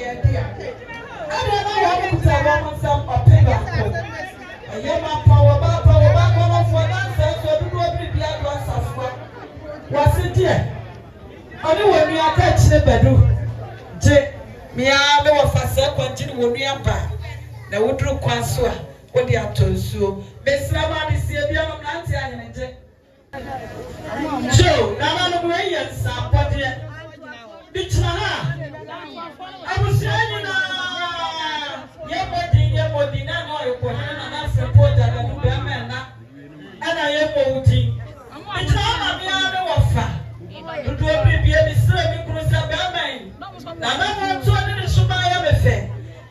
yɛ dia ada na yɛ kuta wɔn nsɛm ɔpɛga ko ɛyɛ ma power ba kono for na sɛ so dudu obi bia do asafo wase die ɔne wɔ nua ka kyerɛ badu je mia me wɔ fa sɛ kwanti ne wɔ nua ba na woduru kwan so a wodi atonsuo mesra ma de sie bia no nante ahenegye jo na na no we yɛ nsapɔde bikyina ha abusuani na yɛmɔdi na na ɔyɛ kɔhene na na sɛ poda na no bia mɛna ɛna yɛmɔdi bikyina ma bia ne wɔ fa dudu obi bia mi sra mi kuru sɛ bia mɛn na na mo to ne ne suma yɛ me fɛ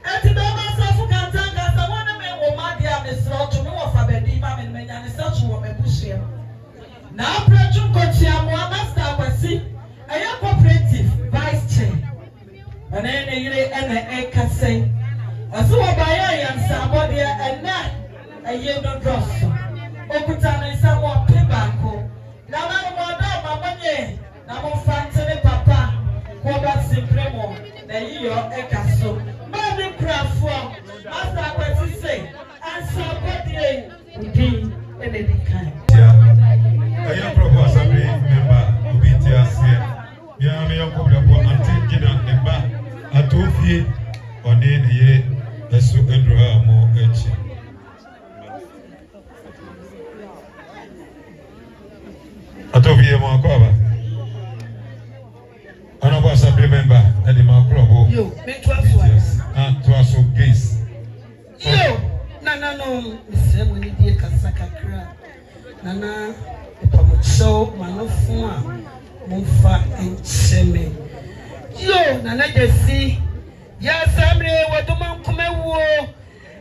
eti bɛ ma safo kantanga sa wɔne me wɔ ma dia me sra to me wɔ fa bɛdi ma me menya ne sa to wɔ me buhyia na apɛtwu nkotia mo master akwasi ɛyɛ cooperative vice chair ɛna ne yire ɛna ɛkasɛn ɔso wɔ baayɛ yɛ nsabɔdeɛ ɛna ɛyɛ no drɔso okuta ne nsa wɔ pe baako na ma no ɔda ma mɔnyɛ na mo fante ne papa ko ba simpre mo na yiyo ɛkaso ma ne krafo master akwasi sɛ nsabɔdeɛ udi ɛna di kan ɛyɛ prɔfo assembly member obi ti aseɛ bia me yɛ kɔbrɛbɔ ante gina ne ba atofie ɔne ne yere ɛso adura mo akyi atofie mo akɔba honorable assembly member ɛde ma krɔbɔ yo me to aso grace yo nana no mesrɛ mo ne die kasa kakra nana pamokyɛw manofo a momfa nkyɛme yo nana gyesi ya samre wadoma nkomawo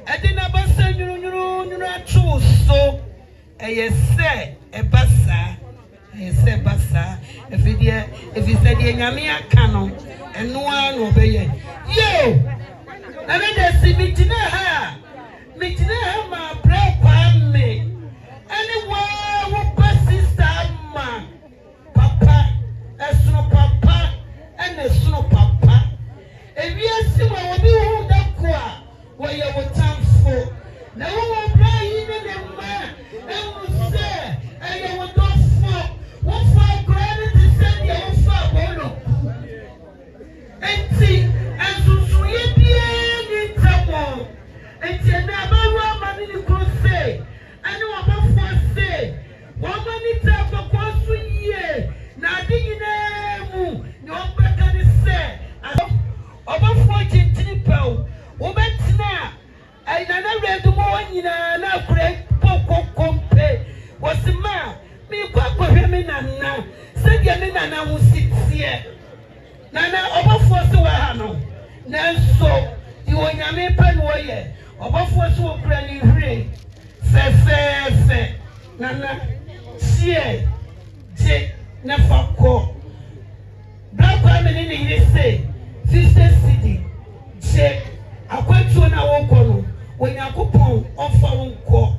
ɛde na basa nyuru atwo so ɛyɛ sɛ ɛbasa efisɛ deɛ nyame aka no ɛnoa na ɔbɛyɛ yo nana gyesi migyina ha ma brɛ kwaa me ɛne wo pa sister ma papa ɛsono papa ɛna sono papa ewiase wa obi hu dako a wɔyɛ wo tamfo na wo bra yi ne ne ma ɛmu sɛ ɛyɛ wo dɔfo wo fa kora ne te sɛ deɛ wo fa bɔno enti ɛsusuye bie ne ntamo enti na abaru ama ne kuro se ɛne wɔbɛfo se wɔma ne ta bɔkɔ so yie na ade nyinaa mu ne wɔbɛka ne sɛ ọbafọ chintini pẹ̀lú wọ́bẹ̀tìnà ẹ̀yìnàna rẹ̀dùmọ́ wọn nyinaa náà kúrẹ́ kókó mpẹ́ wọ́n sì máa mi kọ́ akọ̀hwẹ́ mi nàná sẹ́díẹ̀ mi nàná ń si tiẹ̀ nàná ọbafọ sí wà hà nọ nanso ìwọ nyàmé pẹ́ ni wọ́n yẹ ọbafọ sí wọ́n kúrẹ́ ní hwèrè fẹ́fẹ́fẹ́ nàná tiẹ̀ jẹ́ n'afa kọ́ bírákọ́ mi ní yìí sè. Sister City, je akwatuo na wonko no Onyankopon onfa wonko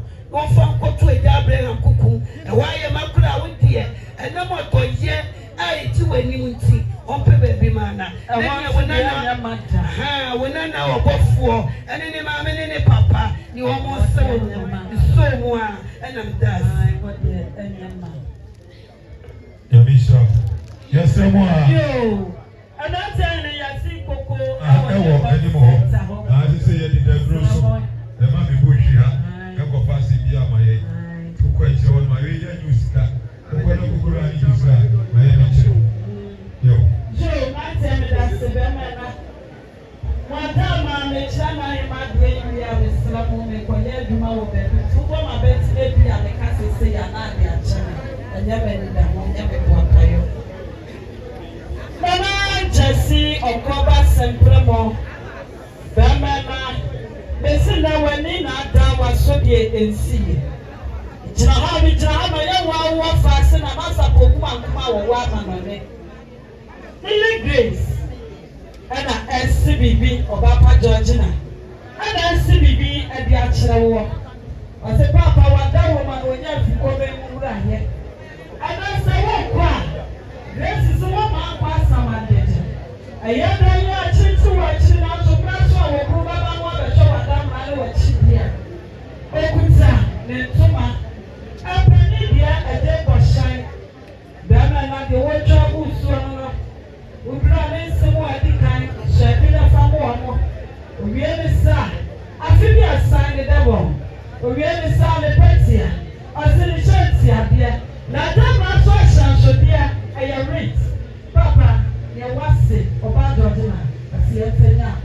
to eja Abraham kuku e wa ye makura wodie enam otoye ai ti wani nti onpe baabi mana na wonana obofo ene ne maame ne papa ni wo mo se wo so mu a enam das Yamisha yasemo a yo another yasi koko ewo anymore na say ye dey grow so e ma me bo hwia e ko pass bi ama ye to ko e won ma ye ya news ka ko no kokoro ani news ka ma ye ni chiro yo ma tell me that se be ma na ma me chama e ma de wi a we slamu me ko ye duma wo be to ko ma be ti e bi a me ka se ya na de a chama anya be ni da mo nya be bo akayo Mama Jesse Okoba Sempremo Bamama Besi na wani na da waso de ensi Jina ha ma ya wa fa se na masa pokuma nkuma wo wa ma no ne Lily Grace ana SCBB Obapa Georgina ana SCBB e bi a kire wo Ose papa wa da wo ma no nya fi ko be mu ra he Ana se wo kwa Grace so wo ma pa samande. Ayana ya chitu wa china we understand. I feel we are signed the devil. We understand the party. I said the church here. Now that was so dear. I am rich. Papa, you was it about Georgina. I see a thing up.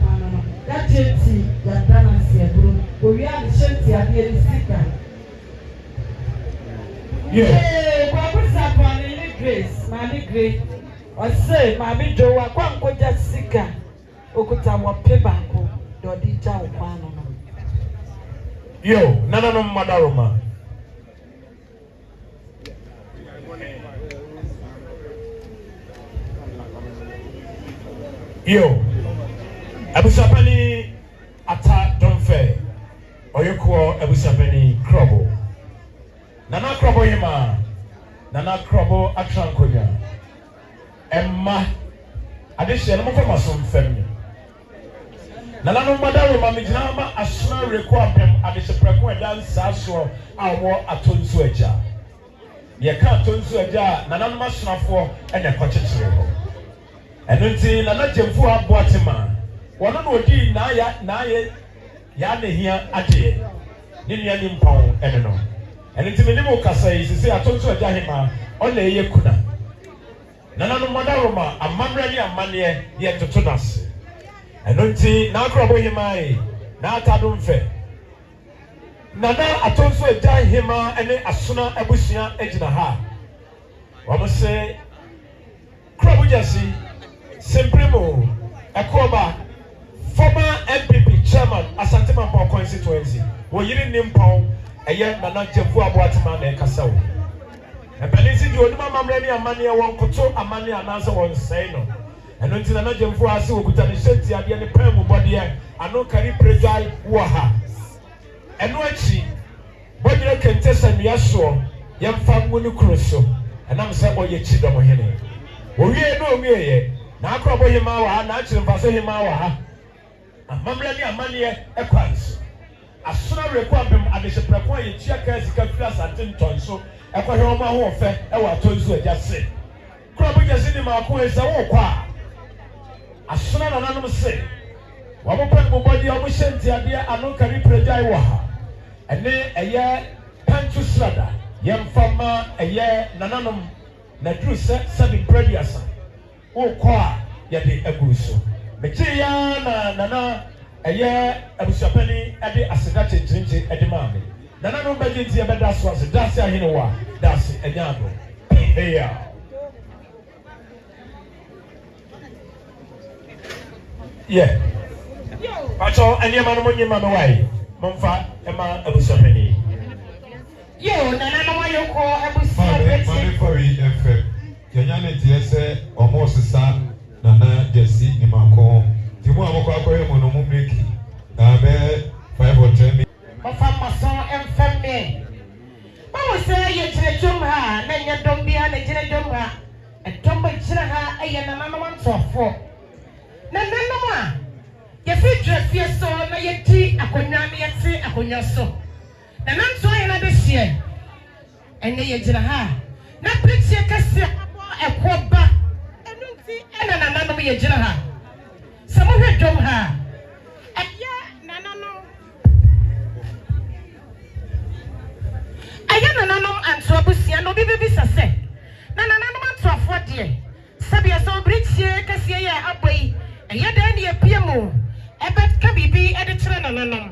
That church, you are done and see a broom. We are the church here. The speaker. Yeah, what was up on any grace? Mammy Grace. I say, Mammy Joe, I can't go just sicker. Okuta wa pebako. Dodi Jow Pano. Yo, nana no madaroma. Yo, Abusapani ata donfe. Oyoko Abusapani krobo. Nana krobo yema. Nana krobo atrankonya. Emma. Adeshe no mo fa masom fam. Nana no madaro ma mijama asuna reko apem adeshe preko edan saso awo atonsu aja. Ye ka atonsu aja nana no masunafo ene kwachechire ho. Eno nti nana jemfu aboatema. Wono no odi na ya nehia ade. Ni nua ni mpon ene no. Eno nti menimo kasa yi sisi atonsu aja hema ona eye kuna. Nana no madaro ma amamra ni amane ye totonase. Eno nti na akrabo hema na atadom fe. Nana atonso eja hema ene asuna abusia ejina ha. Wamo se krabo jasi Sempremo Akoba former MPP chairman Asante Mampo constituency. Wo yiri nimpon eye Nana Jefu Aboatema na ekasa wo. Epanisi di oduma mamre ni amane won koto amane anansa won sei no. Eno nti Nana Jefu ase okuta ne shenti ade ne pam bode ano kari prejai wo ha. Eno achi bodire kentesa nuaso yemfa mu ne kroso. Enam se oye chidom hene. Owie no owie na akrabo hema wa na achire mfaso hema wa ha. Amamra ni amane ekwans. Asuna reko apem adehye preko ye tua ka sika fira santenton so ekwa he oma ho ofe e wa tonzu ajase. Krabo jase ni ma ko esa wo kwa. Asuna na nanom se. Wa mo pem bobodi o mo hyenti ade anu kari prejai wa ha. Ene eye pantu slada yemfama eye nananom na dru se sabi prediasa. O kwa ya de aguso. Mechi ya na nana eye abusapani ade aseda chenche ade maame. Nana no baje nti ebeda so ase dase ahene wa dase anyado. Eya. Yeah. Pacho ani ma no nyima me wai. Momfa ema abusapani. Yo nana no wayoko abusapani. Mami for FM. Kenyane tiese almost sa Nana Jesse ni mako. Timu amako akoye mono mumriki. Abe 5 or 10 minutes. Mafama so emfemme. Mama say ye chire jom ha na nya dom bia na chire jom ha. E dom ba chire ha aye nana no wan sofo. Na nana ma ye fi drefie so na ye ti akonwa me ye ti akonwa so. Na nanso aye na de hie. Ene ye chire ha. Na picture kase ekoba enunti ena nana no ye jira ha samo hwedom ha aya nana no anto abusia no bibi sase nana no anto afode sabia so brichie kase ye aboyi aya da ne epiemu ebet ka bibi ede kire nana no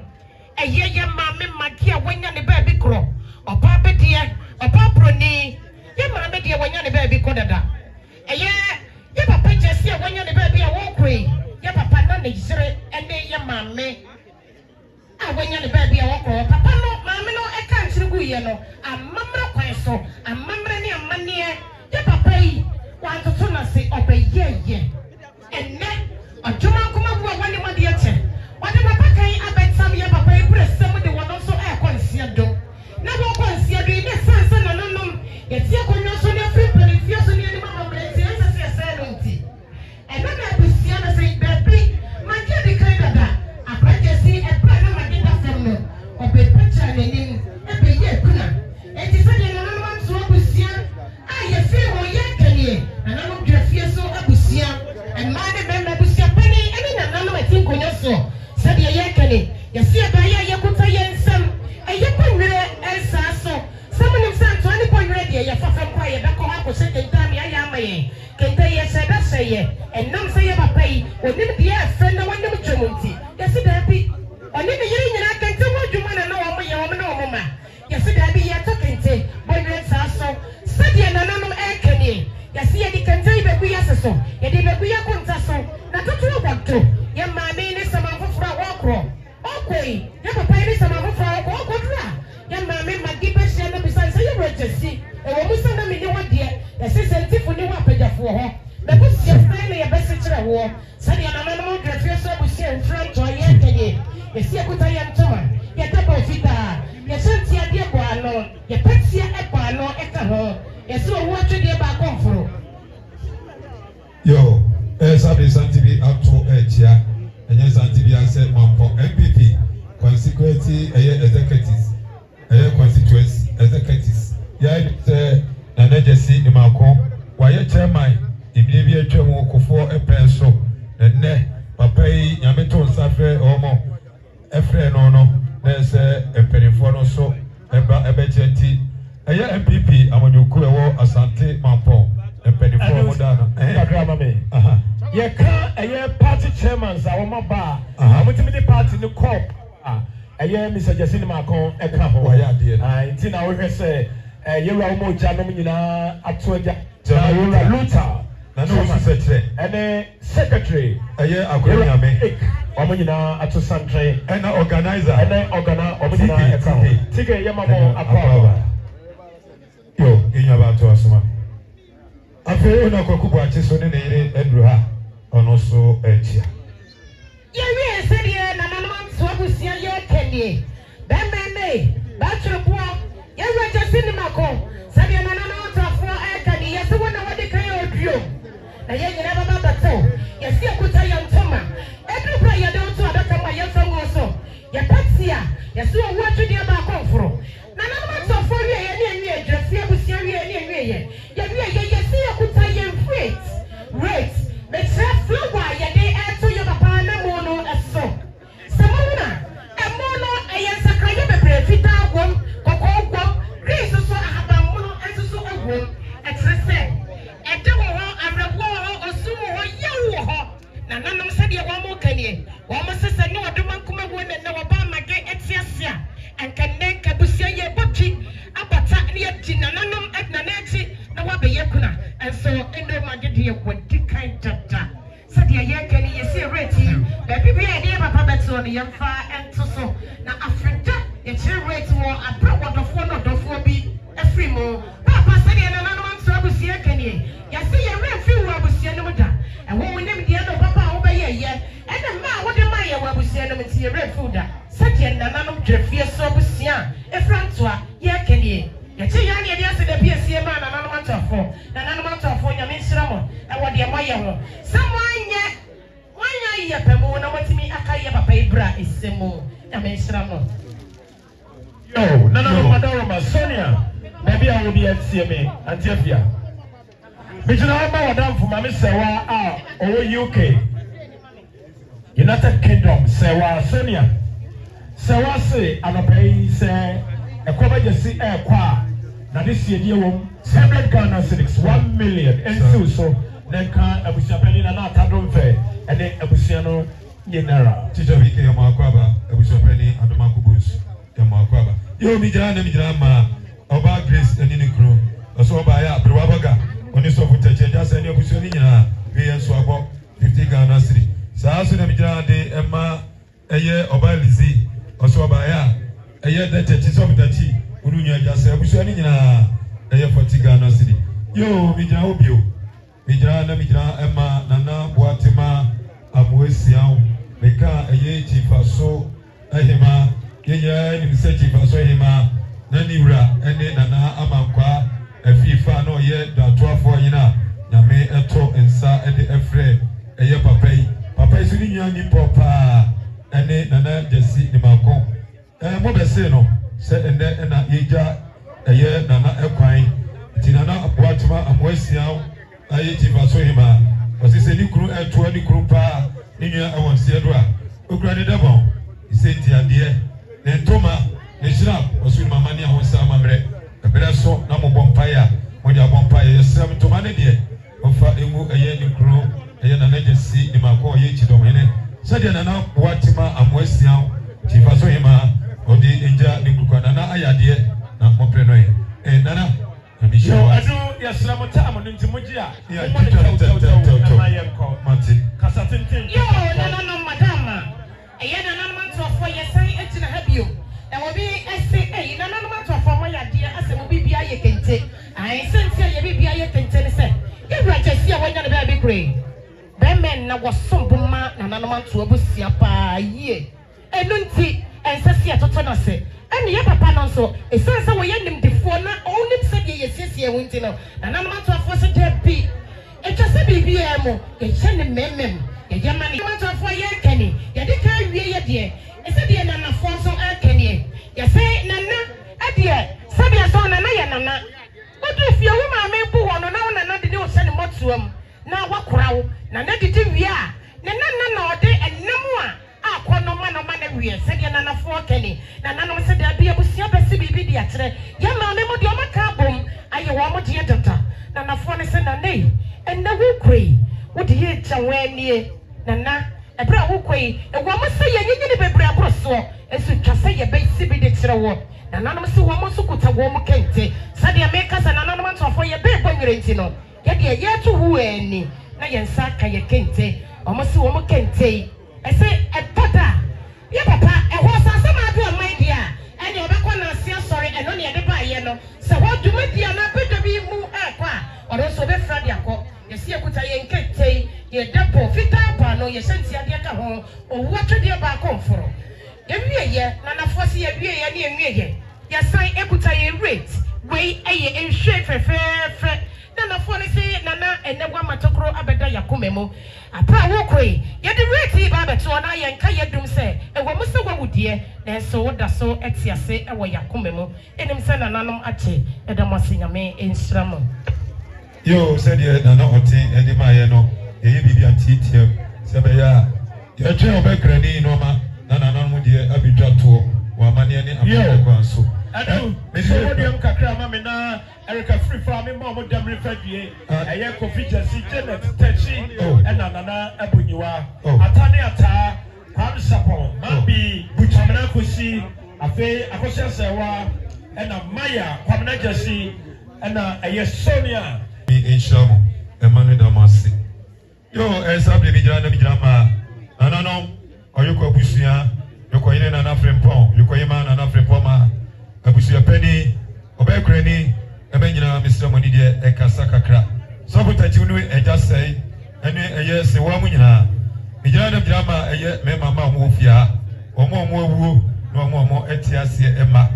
eye ye maame magia wanya ne ba bi kro opa bedie opa broni ye maame de wanya ne ba bi kodada eye ye papa jesi e wanya ne ba bi a wo koi ye papa na ne jire ene ye maame a wanya ne ba bi a wo kro papa no maame no e kan chire gu ye no amamra kwan so amamra ne amane ye papa yi wan toto na se obeye enne adwuma kuma bu a wani ma de eche wani papa kan abetam ye papa yi bresem de wono so e kwansia do na wo kwansia do ne sansa na nanom ye tie konyo so ne free penifia so ne ma breti ensa se se no nti e na na busia na se baby ma ke de kai dada abraje si e pra na ma de da fam no obe pacha ne nim e be ye kuna e ti se de na nanom so busia a ye fi ho ye kanie na nanom de fie so abusia e ma de be na busia pani e ni na nanom e tin konyo so se de ye and nam say papa yi onim de afa na wonim twemti yesi da bi onim yiri nyina kente wo dwuma na wo ye wo na wo ma yesi da bi ye tokente bonre saso sadia nananom ekani yesi ye di kente be ku yaseso ye de be ku yakunta so na toto wabto ye ma me ni sama foforo wokro okoi ye papa ni sama foforo wokodra ye ma me magi be hye na bisa say ye rejesi ewo musa na me ni wode yesi sentifo ni wa pagafo ho be ku sie style ye be se kire wo sadia nananom grafie so bu sie mfran to ye kanye yesi akuta ye ntoma ye tabo fita ye senti ade bo ano ye petia e bo ano e ka ho yesi owo atwede ba konforo yo Saturday TV up to Chia and yes TV I said for MPP consequently executives constituency executives yeah na Jesse Imako why chairman ibie atwa Kofo epenso ne papa yi nyameto nsafe omo efre no na se empenifo no so ebe cheti MPP amonyoku ewo Asante Mampo empenifo mo dana grandma me ye can party chairman za wo ba amutimi di party ni cop Mr. Jesse Imako eka ho nti na wo hwe se yewura mo janom nyina atoja na yewura Luther na no secretary ene secretary akonya me omo nyina ato santre ena organizer omo nyina eka ho tige yema mo akwa yo enya ba to asoma afei na kwakubu achiso ne yire edru ha ono so echia ye wie se die na nanam so abusia ye kenie bemene ba chirpo ye weje sinimako se die na nanam tafo ekani ye se wona wode kan oduo na ye nyina baba bato ye se akuta ye ntoma edru bra ye de to adaka ma ye famu so ye patia ye se owo atwede ba konforo na nanam tafo wie ye ne wie adwafie abusia wie ne wie ye ye se akuta ye rate the flower ye dey to your papa na mono eso samona e mono e ye sakraye bebre fita agwom kokko gwom kristo so ahaba mono enso agwom e trese e de wo ho abrabo ho osumo ho yewo ho na nanom se de wo mo kanie wo mo sese ne odoma kuma wo ne wo ba mage etiasia ankanen kabusia ye botwi abata ne ye di na nanom na nechi na wa be ye kuna enso endo mage de ye kwadi kan tata sadia ye kani ye se reti baby be ye papa beto ne ye fa ento so na afrika ye che reti wo abra wodofo no dofo bi afri mo papa sadia na nanom so abusia kani ye se ye refi wo abusia no da e wo nim de no papa wo be ye e na ma wo de ma ye wo abusia no mti ye refi da sadia na nanom drefie so abusia e frantoa ye kani ye che ya ne de ase da bia sie ma na nanom atafo nyame nsiramo e wo de moye ho samwanye ye pemo na matimi akaye papa ibra esemo nyame nsiramo yo nana madara ma Sonia na bia wo bi atie me antiafia bijina ba wadamfo ma me sewa owo UK United Kingdom sewa Sonia sewa se anopai se ekoba jesi ekwa na this year die wom 100 Ghana cedis 1 million and so nka abusia pani na na atadom fe ene abusia no yenara teacher wike ya makwaba abusia pani adomakubus ya makwaba yo mi jira ma oba Grace enini kro oso oba ya brewabaga oni so futeche jase ni abusia ni nyina we enso abo 50 Ghana cedis saa so na mi jira de ema eye oba Lizi oso oba ya eye de techi so mutachi ununya jase abusia ni nyina eye 40 Ghana cedis yo mi jira obio Mijra Emma Nana Boatima Amuesiao Meka Eye Chifaso Ehima Yenya Nimse Chifaso Ehima Naniura Ene Nana Amankwa Efifa no ye da 12 yina Nyame eto ensa ede efre eye papai suni nyani popa ene Nana Jesse Imako mo bese no se ene na yeja eye Nana ekwan tinana Boatima Amuesiao aye Chifaso hima osise ni kru eto ni kru pa ni nua awonse do a okura ni debon isenti ade ne ntoma ne shira osu mama ni ahonsa amamre ebere so na mo bompa ya mo dia bompa ya yesem ntoma ne de ofa emu eye ni kro eye na legacy ni mako ye chidom hene sadia na na watima amwasia chifa so hima odi enja ni kukwa na ayade na mopre no ye nana yo adu ya salamu tamu nti mujia ya to mati kasatintin yo nana madama eye nana mantrofo yesan etina habio na obi ese nana mantrofo mo yade ase mo bibia ye kente ai sentia ye bibia ye kente ne se Ebra Jesse a wanya na be kure. Be men na wosombuma na nanoma to abusia pa ye. Enu nti ensese atoto na se. Ene ye papa no so esense wo ye nimdefo na onim se de ye siesie wonti no. Na nanoma to afo se de bi. Etwa se bibi e mo ye hye ne memem. Ye ye ma ne nanoma to afo ye kani. Ye de ka wie ye de. Ese de na nafo so akani. Ye se nana ade se bia so na ye nana. If you woman may put on na de no send motuam na wakurawo na na didi wi a na ode enam a akono ma no ma na wi se de na na fo kani na no se de bia busia besi bibi de akyere ya ma me mo de o maka bom aye wo mo de data na fo ne se na nei enda wo koi wo de ye chawani na ebra wo koi e wo mo se ye nyinyi ne bebre abroso esu twase ye besi bi de kyere wo na nanom se wo mo so kuta wo mo kente sadia meka sa na nanom ntofo ye be bonwere nti no ye de ye to hu ani na ye nsa ka ye kente o mo se wo mo kente ese etoda ye papa e ho sa sama adu aman dia ene obekọ na asia sori eno ne ye de ba ye no se ho duma dia na bedo bi mu akwa oro so be fra dia ko ye se kuta ye kente ye depo fita pa no ye senti ade ka ho owu atwede ba konforo ye wieye na na fosi ye wieye ne ye wieye ya sign ekuta ye rate we eye enhwe fefefe na fo ne se nana enegwa matokro abeda yakomemo apa wo koi ye de rate ba beto na ye nka ye dum se ewo mo se wawudie na so woda so etiase ewo yakomemo enim se nananom ache edamosi nyame enhyiramo yo said ye nana oti edi ma ye no ye bibi antitie se be ya ye twe obekrani no ma na nananom de abidwa to wa mane ne amana kwanso adu so wodiam kakra ma me na Erica free from me mo dem refadie eye Kofi Jesse Janet Tachi ena nana abunyiwa atane ata kwam sapon mabi buchamana kosi afi akosha sewa ena Maya kwamna Jesse ena eye Sonia mi inshamo emanu damasi yo esa bi jira na bi jira ma nananom oyoko abusia yoko ine nana frempon yoko yima nana frempoma abusia pani obekrani ebenyina Mr. Money de ekasa kakra so butachi nu eja sei ene eye se wa mu nyina mijira na drama eye me mama mo ofia omo awuo na omo etiase ema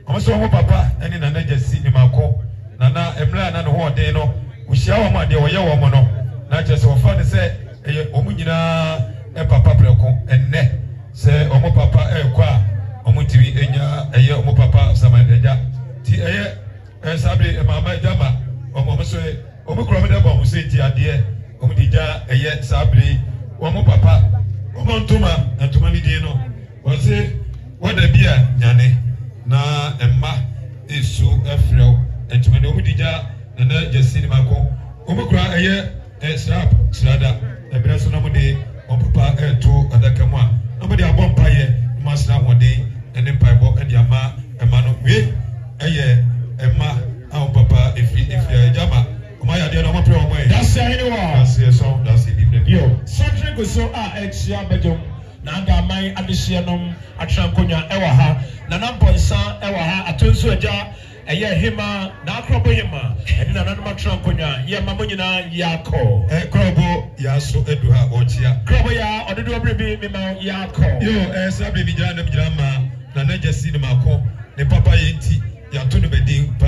omo so omo papa ene na najasi ni mako na emla na no hoden no uhia wo ma de wo ye wo mo no na che se wo fa de se eye omo nyina e papa preko enne se omo papa ekwa omo tiwi enya eye omo papa samandeja ti eye sabe mama jama omo so omo kro me de bom se ti ade omo dija eye sabe omo papa omo ntoma ni di no o se wada bia nyane na emma esu efrew ntoma ni omo dija na Jesse ni mako omo kro eye srada ebra so na mo de omo papa eto adaka mu a omo de abom paye masra wode ene paibo e de ama emma no we eye Emma, our papa, if Jama, my idea of my way. That's anyone. That's a song, that's it. Yo, something goes so exia bedum. Nanga my additionum at Shankonia Ewaha, Nanampoisa Ewaha, Atunsu Eja, a year hima, na crobo hima, and another Trankonia, Yamamunina Yako, Crobo, Yaso Eduha, Ochia, Croboya, or the Dobri Mima Yako. Yo, as a baby Jana Drama, Nana Jesse Mako, the Papa Yenti. Ya tunu bedin pa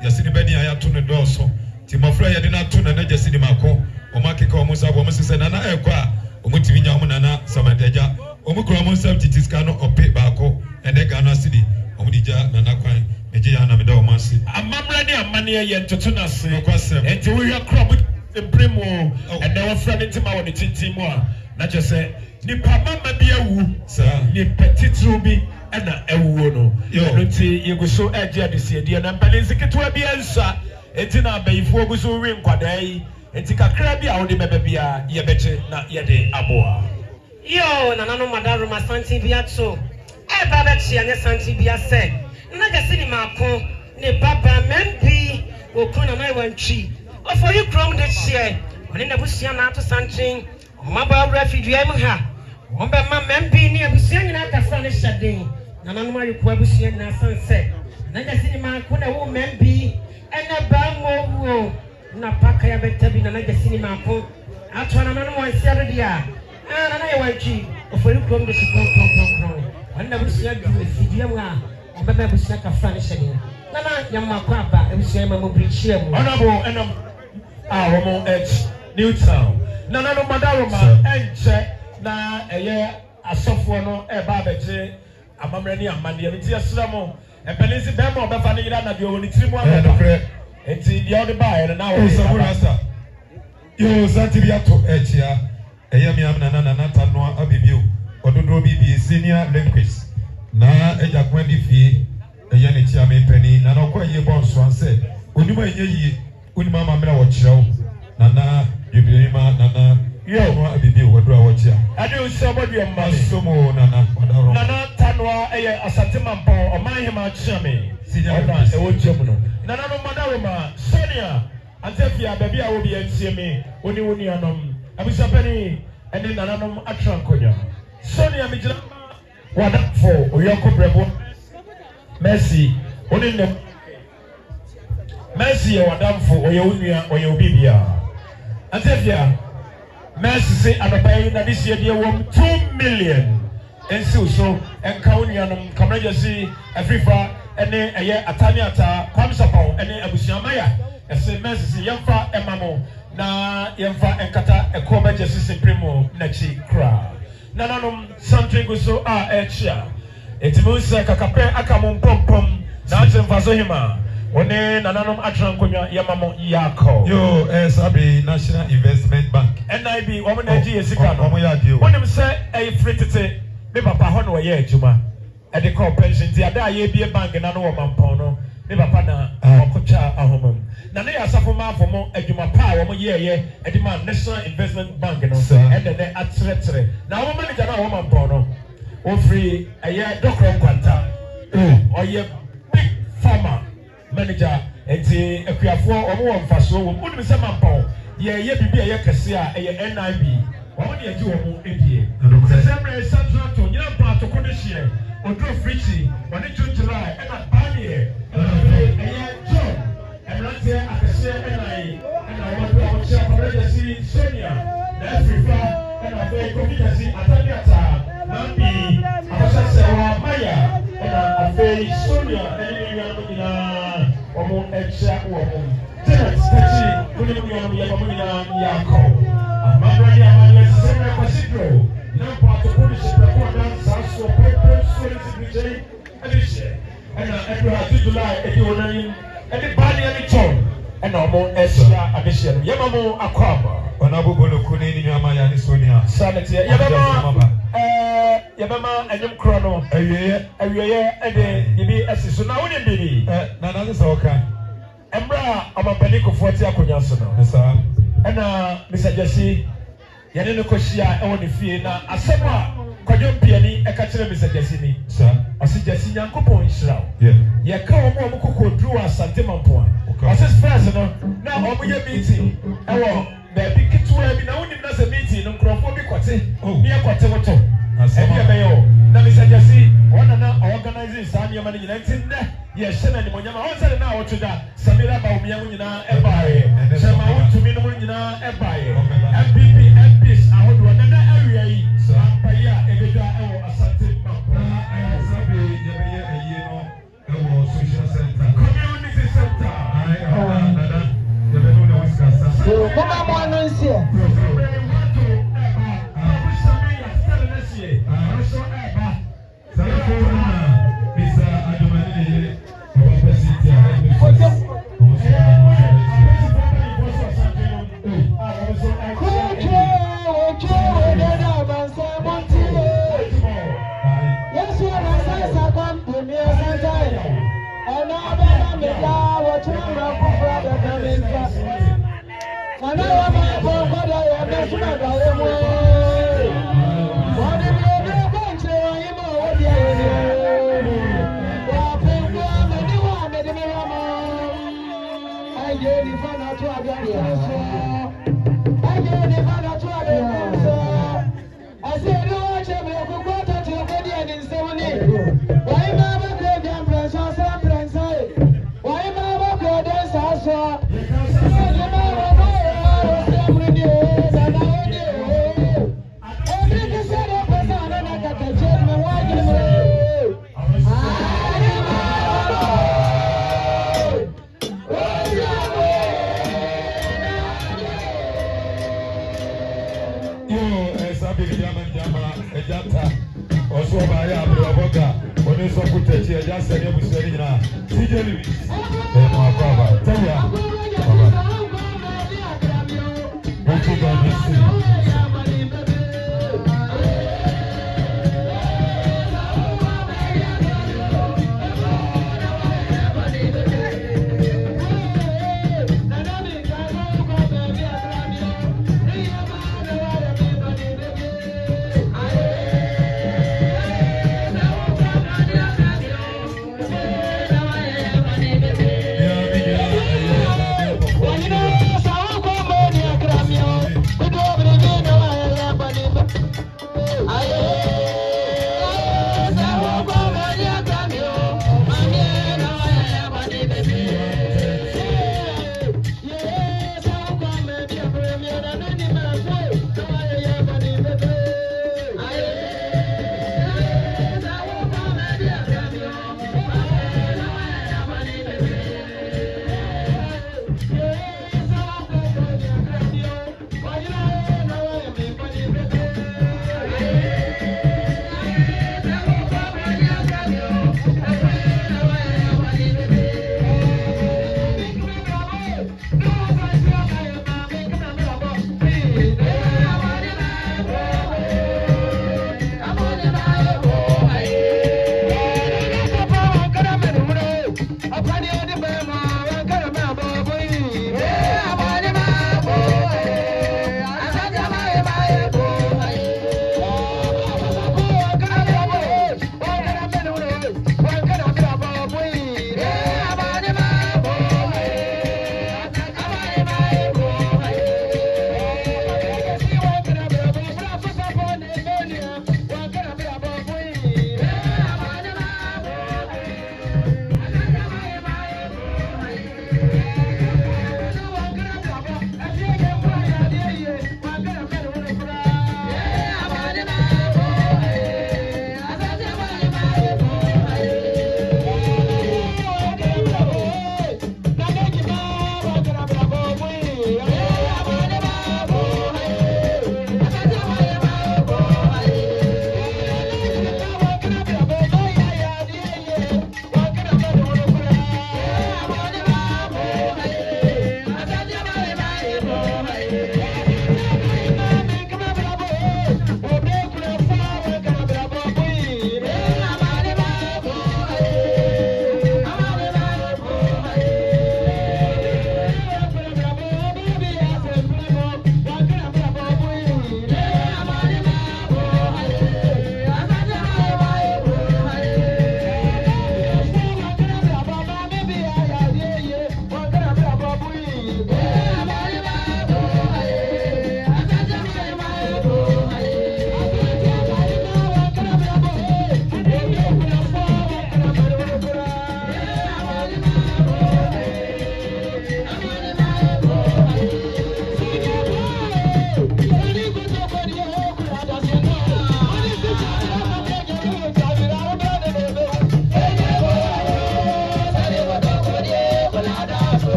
ya sini bedin ya tunu doso ti mafra ya dina tunu na Jesse ni mako o makeka o musa bo musese na na ekwa o mutimi nya o nana samanteja o mukro mo nsam titiska no ope baako ene Ghana city o mudija nana kwan eje ya na me da o mansi amamra ne amane ye ntoto na se kwasem enti wo hwa krob empremo ene wo fra ne ntima wo ne tintim a na je se ni pamama bi awu sa ni petitru bi ena ewuo no no nti yeguso eje adesiedie na mbalenzi ketwa bi ansa enti na abayifo guso wi nkwadai enti kakra bi a wode bebe bia ye beche na ye de aboa yo na nanu madaro ma santi bia to e ba be chia ne santi bia se na ga sini mako ne baba membi okuna na wantwi o for you krom de chia oni na busia na ato santin o maba refidua mu ha o be ma membi ni abusia nyina kasa ne hyeden na nanu ma yekwa abusia nyina sanse na ga sini mako na wo membi ena ba mo na paka ya betabi na ga sini mako atwa na nanu wansi ado dia na na yewanchi ofori krom de krom wanda busia du efidua mu a obeba busia ka fra ne hyede na nyamma kwa aba ebusia ma mo brichia mu honorable enam womo h Newtown na no madaro ma enche na eye asofo no e ba beje amamre ni amande mi ti asra mo e penisi be mo obefa ne yira na de oni tiri mu aba enti de odi ba e na wo rasta yo santibiato echia eye mi amna na tano abibio ododo bibi senior linguist na eja kwandi fie eye ne tia me pani na no kwa ye bonso anse onima enye yi onima amamra wo kirewo na yubilima na yo no abibio wodura wo kia ade usabodi amale somo na odaro na tano eye asatima mpo omanhema chiame senior e wo jemu no na no madaro ma Sonia antefia baby a wo bi entie me oni woni anom abisapani ene nananom atrankonya Sonia mijira wadafo oyoko brebo Mercy oni ne Mercy ya wadamfo oyewunia oyewbibia antefia Mercy say adabai na this year dia wom 2 million ensi so enkawunianom kamraja si Afrifa ene eye ataniata kwamsapon ene abusiamaya ese Mercy si yemfa emamo na yemfa enkata ekoba jesi supremo na chi kra na nanom something go so echia etimusa kakape akamom pompom na atemfa so hima one nananom atrankonya yamamo yako yo sabi National Investment Bank NIB womo na ji esika no womo ya dio wonim se fritete me papa ho no ye adwuma e de call pension ti ada ye bie bank na no wo mampon no me papa na okocha ahomam na ne asafo ma afomo adwuma pa wo mo ye e de ma National Investment Bank no e de ne atretre na wo manager na wo mampon no o free aye dokro kwanta oye big farmer manager enti akuafo omo wo mfaso wo munim se mampon ye bibi ye kese a ye NIB wo mo de agi wo mo edie September Central to nyina pa to kodehie odro frichi woni July e na banie John Emrante akese NIB na wo do wo chia kwa si Sonia na Afrifa na be komiti ataniata mambi akose sewa maya na afei Sonia eni nyina omo echa wo Tenant tachi kuni mwana ya mamuna yako amabra ya mwana sema kwa sidro na pa to kuni kwa dansa so pepe so DJ adishe ana Edward July ediwonani edi bani ani chon ana omo esha adishe yamamo akwaba onabobolo kuni ni nyama ya ni Sonia sanete yabama anyum krono awiye ede yibi asiso na woni bibi na na se oka Embra amapani ko 40 akonyaso no sa na Mr. Jesse yane no koshia e woni fie na asema kwadwo piani e ka kire Mr. Jesse ni sa ase Jesse nyankopon hirawo ye ka omo kokodru asante mampo a ase friends no na omo ye meeting e wo na bi kitwa bi na woni na se meeting no nkrofo bi kwate ni e kwate woto ebi ebeyo na Mr. Jesse wona na organize sani yama ni nyina ntinne ye shena ni monyama on sele na wotoda Samira ba omiya nyina ebaye sema wotumi no nyina ebaye MPP MPs ahodo na area yi ampaya ebedwa ewo asante mampo sabi yebeye eye no ewo social center community center nada yebeno na wiskasa Mama mwana nsie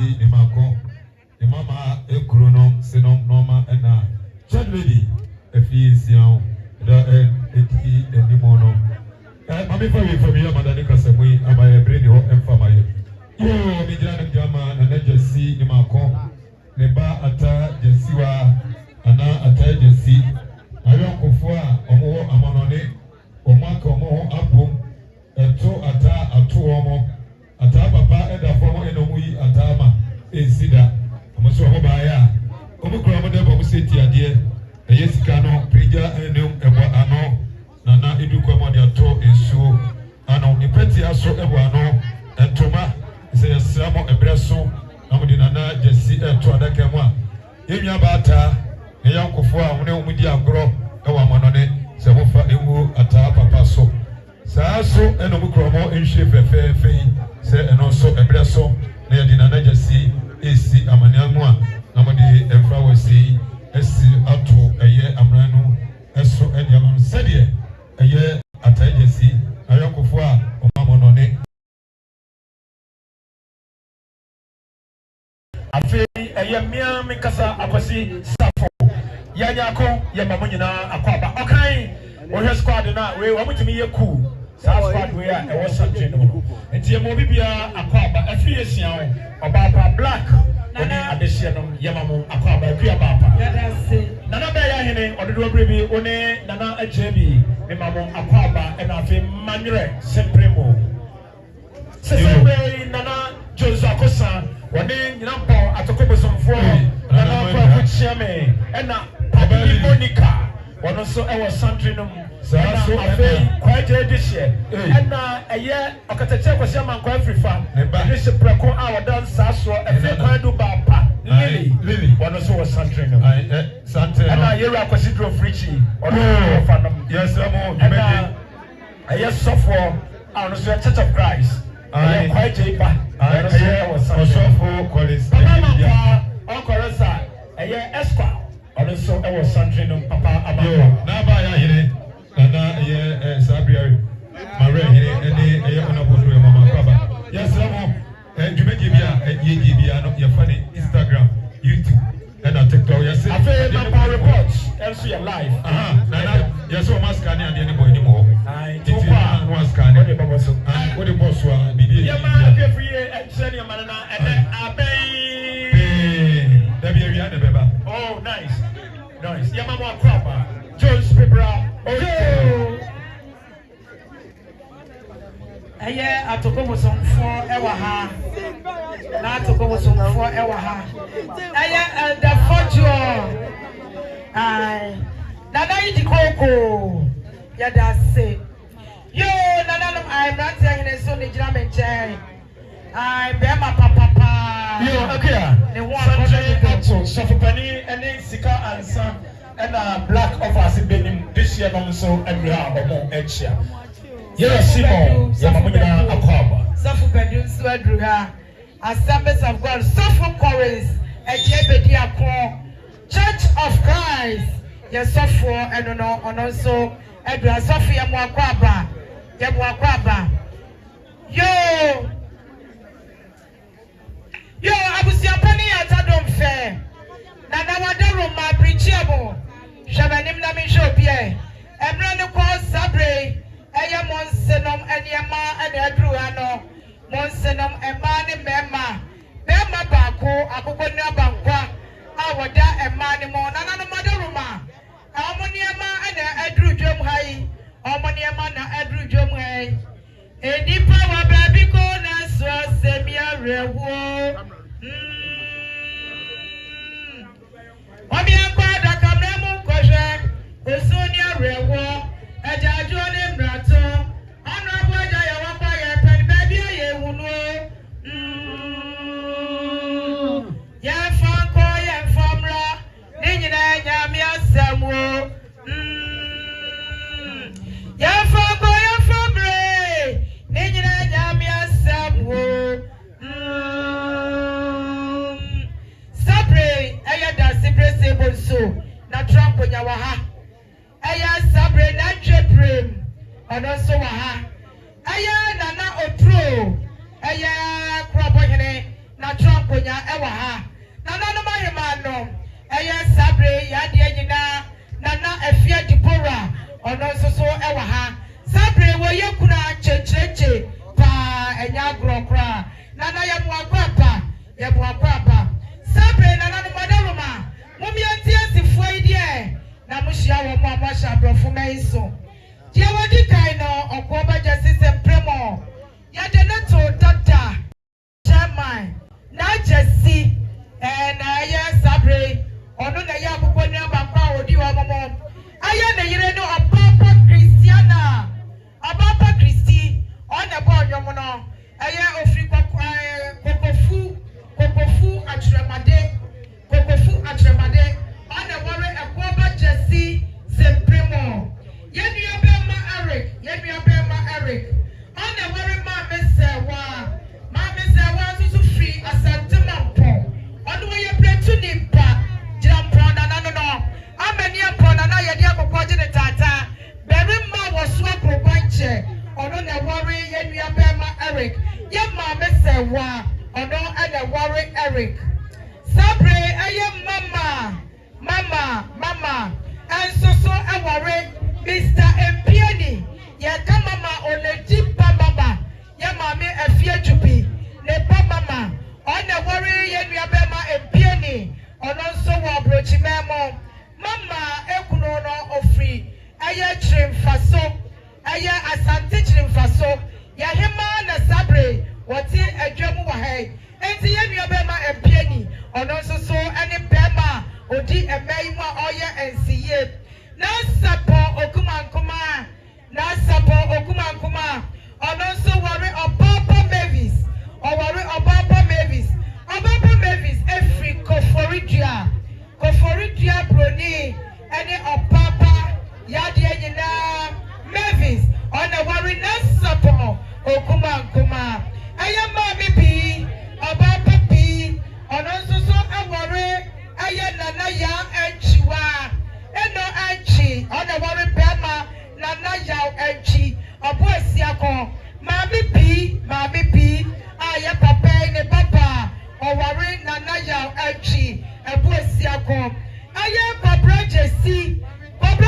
Jesse Imako, the mama Ekrono, Senom Noma, and a child lady, a fee Sian, the Edimono. I'm for you from your mother, Nicasamui, and my brain and for my. You, Mijan Jama, and then Jesse Imako, Neba Ata Jessiwa, Anna Ata Jesse, Ayon Kofua, Omo Amonone, Omaka Omo Abum, Eto Ata Atuomo. Ata papa eda fomo enomui atama ensida amoso ho baaya omukura mo debo museti ade eyesika no prija enem ebo ano nana edukwa mo de ato ensuo ano nipeti aso ebo ano entoma se yesamo ebreso amudi nana Jesse eto adaka mu a enwa baata ne yankofo a wone omudi agoro ewa monone se mo fa ewu ata papa so saa so enomukura mo enhwe fefefe se eno so ebere so na yedi na Jesse esi amaniamu a na mo de emfra wasi esi ato eye amranu eso ediam sede eye atai Jesse ayokofo a omamono ne afi eye mia me kasa akwasi safo yanyako ye mamonyina akwaba okan wo squad na we wo mutimi ye cool South Squad we are a something. And the Mobibia Aquaba, a 3 years young, Obapa Black, Nana Adesianum, Yamamu, Aquaba, Piabapa. Nana Bayahine, or the Robribi, One, Nana Ajebi, Mamu, Aquaba, and Afi Manure, Sempremo. Sesame, Nana Josacosa, one name, Nampo, Atokobosum 4, Nana Puchame, and Pabi Monica, one also our Santrinum. So quite a dish here. And a year, a Catacha was a man quite free fan. This is Praco, our dance, Sasso, and I do Bapa. Lily, one also was Santrino. And I hear a consider Fritchie or Phantom. Yes, I yes, software, I was a Church of Christ. I am quite a pa. I was some software, Collis, Uncle Rosa, a year Esquire. Also, I was Santrino, Papa, Amaro. Now, by Nana ye Sabria Maria any honorable Mama Baba. Yes, you make Gibia no your funny Instagram, YouTube, and TikTok. Yes, I feel my reports. LC live. Nana, yes, so much scanning and anybody anymore. I do one scanning. What the boss was. Yeah, man, every year and send your man and then I pay. Oh, nice. Nice. Yamama Krapa. Jones Pepra. Aye, atokomo som for ewa ha. Na atokomo som for ewa ha. Aye, the fortune. Aye. Nana yi dikoko. Ya da se. Yo, nana I'm not saying it so ni jira menche. Aye, be ma papa. Yo, okay. The one so for penny and sika answer. And black offers in Benin this year, so every hour more each year. Yes, Simon, Yamamina Aquaba. Suffer bedroom, Swedruha, Assemblies of God, suffer chorus, and Yebedia Church of Christ, yes, suffer, and also Edra Sophia Mwakaba, Yamwakaba. Yo, I was your penny at Adom Fair. Nana, my preachable. Shabanim na mi shopie. Emrani ko sabre. Eya monsenom enyema ene adruano. Monsenom emani mema. Mema bako akoko ni abankwa. Awada emani mo nana no madaruma. Amoni ema ene adru dwom hai. Amoni ema na adru dwom hai. Edipa wa baby ko na so semia rewo. Obi akwa da kamremu koje Osonia rewo Ejajo ni mrato Honorable Ejaya wakwa ye pen baby ye hunu Ye fanko ye famra Ni nyina nyame asemo Ye fanko ye famre Ni nyina nyame asemo Sabre eya da sibre sebo so na Trump nyawaha eya sabre na jeprem ono so waha eya nana otro eya krobo hene na tramponya ewa ha nana no mahemano eye sabre ya de nyina nana afia dipora ono soso ewa ha sabre wo yekuna checheche pa enya grokra nana ya muakwapa sabre nana no modaruma mumianti asifo idie na muhia wo mo amasha brofo maiso die wodi kai no okoba jasise premo ya de nato dada chairman na jesi na ya sabre onu na ya abubo ni abakwa odi wa momo aya na yire no ababa Christiana ababa Christi ona bo onyomo no aya ofri kokofu atremade ona wore ekoba jesi sempremo yenua bema Eric ona wore ma mesewa susu free asantemampo ona we pretu nipa jirampona nano no amani empona na yede akokwaje ne tata berima woso akrobanche ono na wore yenua bema Eric ye ma mesewa ono ana wore Eric sabre aye mama ensoso awore Mr. Empiani ye ka mama oleji baba ye mama afia jubi ne mama ona wore ye nua bema Empiani ono nso wo brochi memo mama ekuno no ofri aye chrimfaso aye asante chrimfaso ya hema na sabre woti adwamu wa hai enti ye nua bema Empiani ono nso so ene bema odi emai mu oye ensiye na sapo okumankuma ono nso wore Obaba Mavis every koforidua broni ene Obaba yade nyina Mavis ona wore na sapo okumankuma ayama bibi Obaba bi ono nso so awore aye nana ya enchiwa eno enchi ona wore bema nana ya enchi obo asiako mami bi aye papa ne papa owore nana ya enchi obo asiako aye Kobra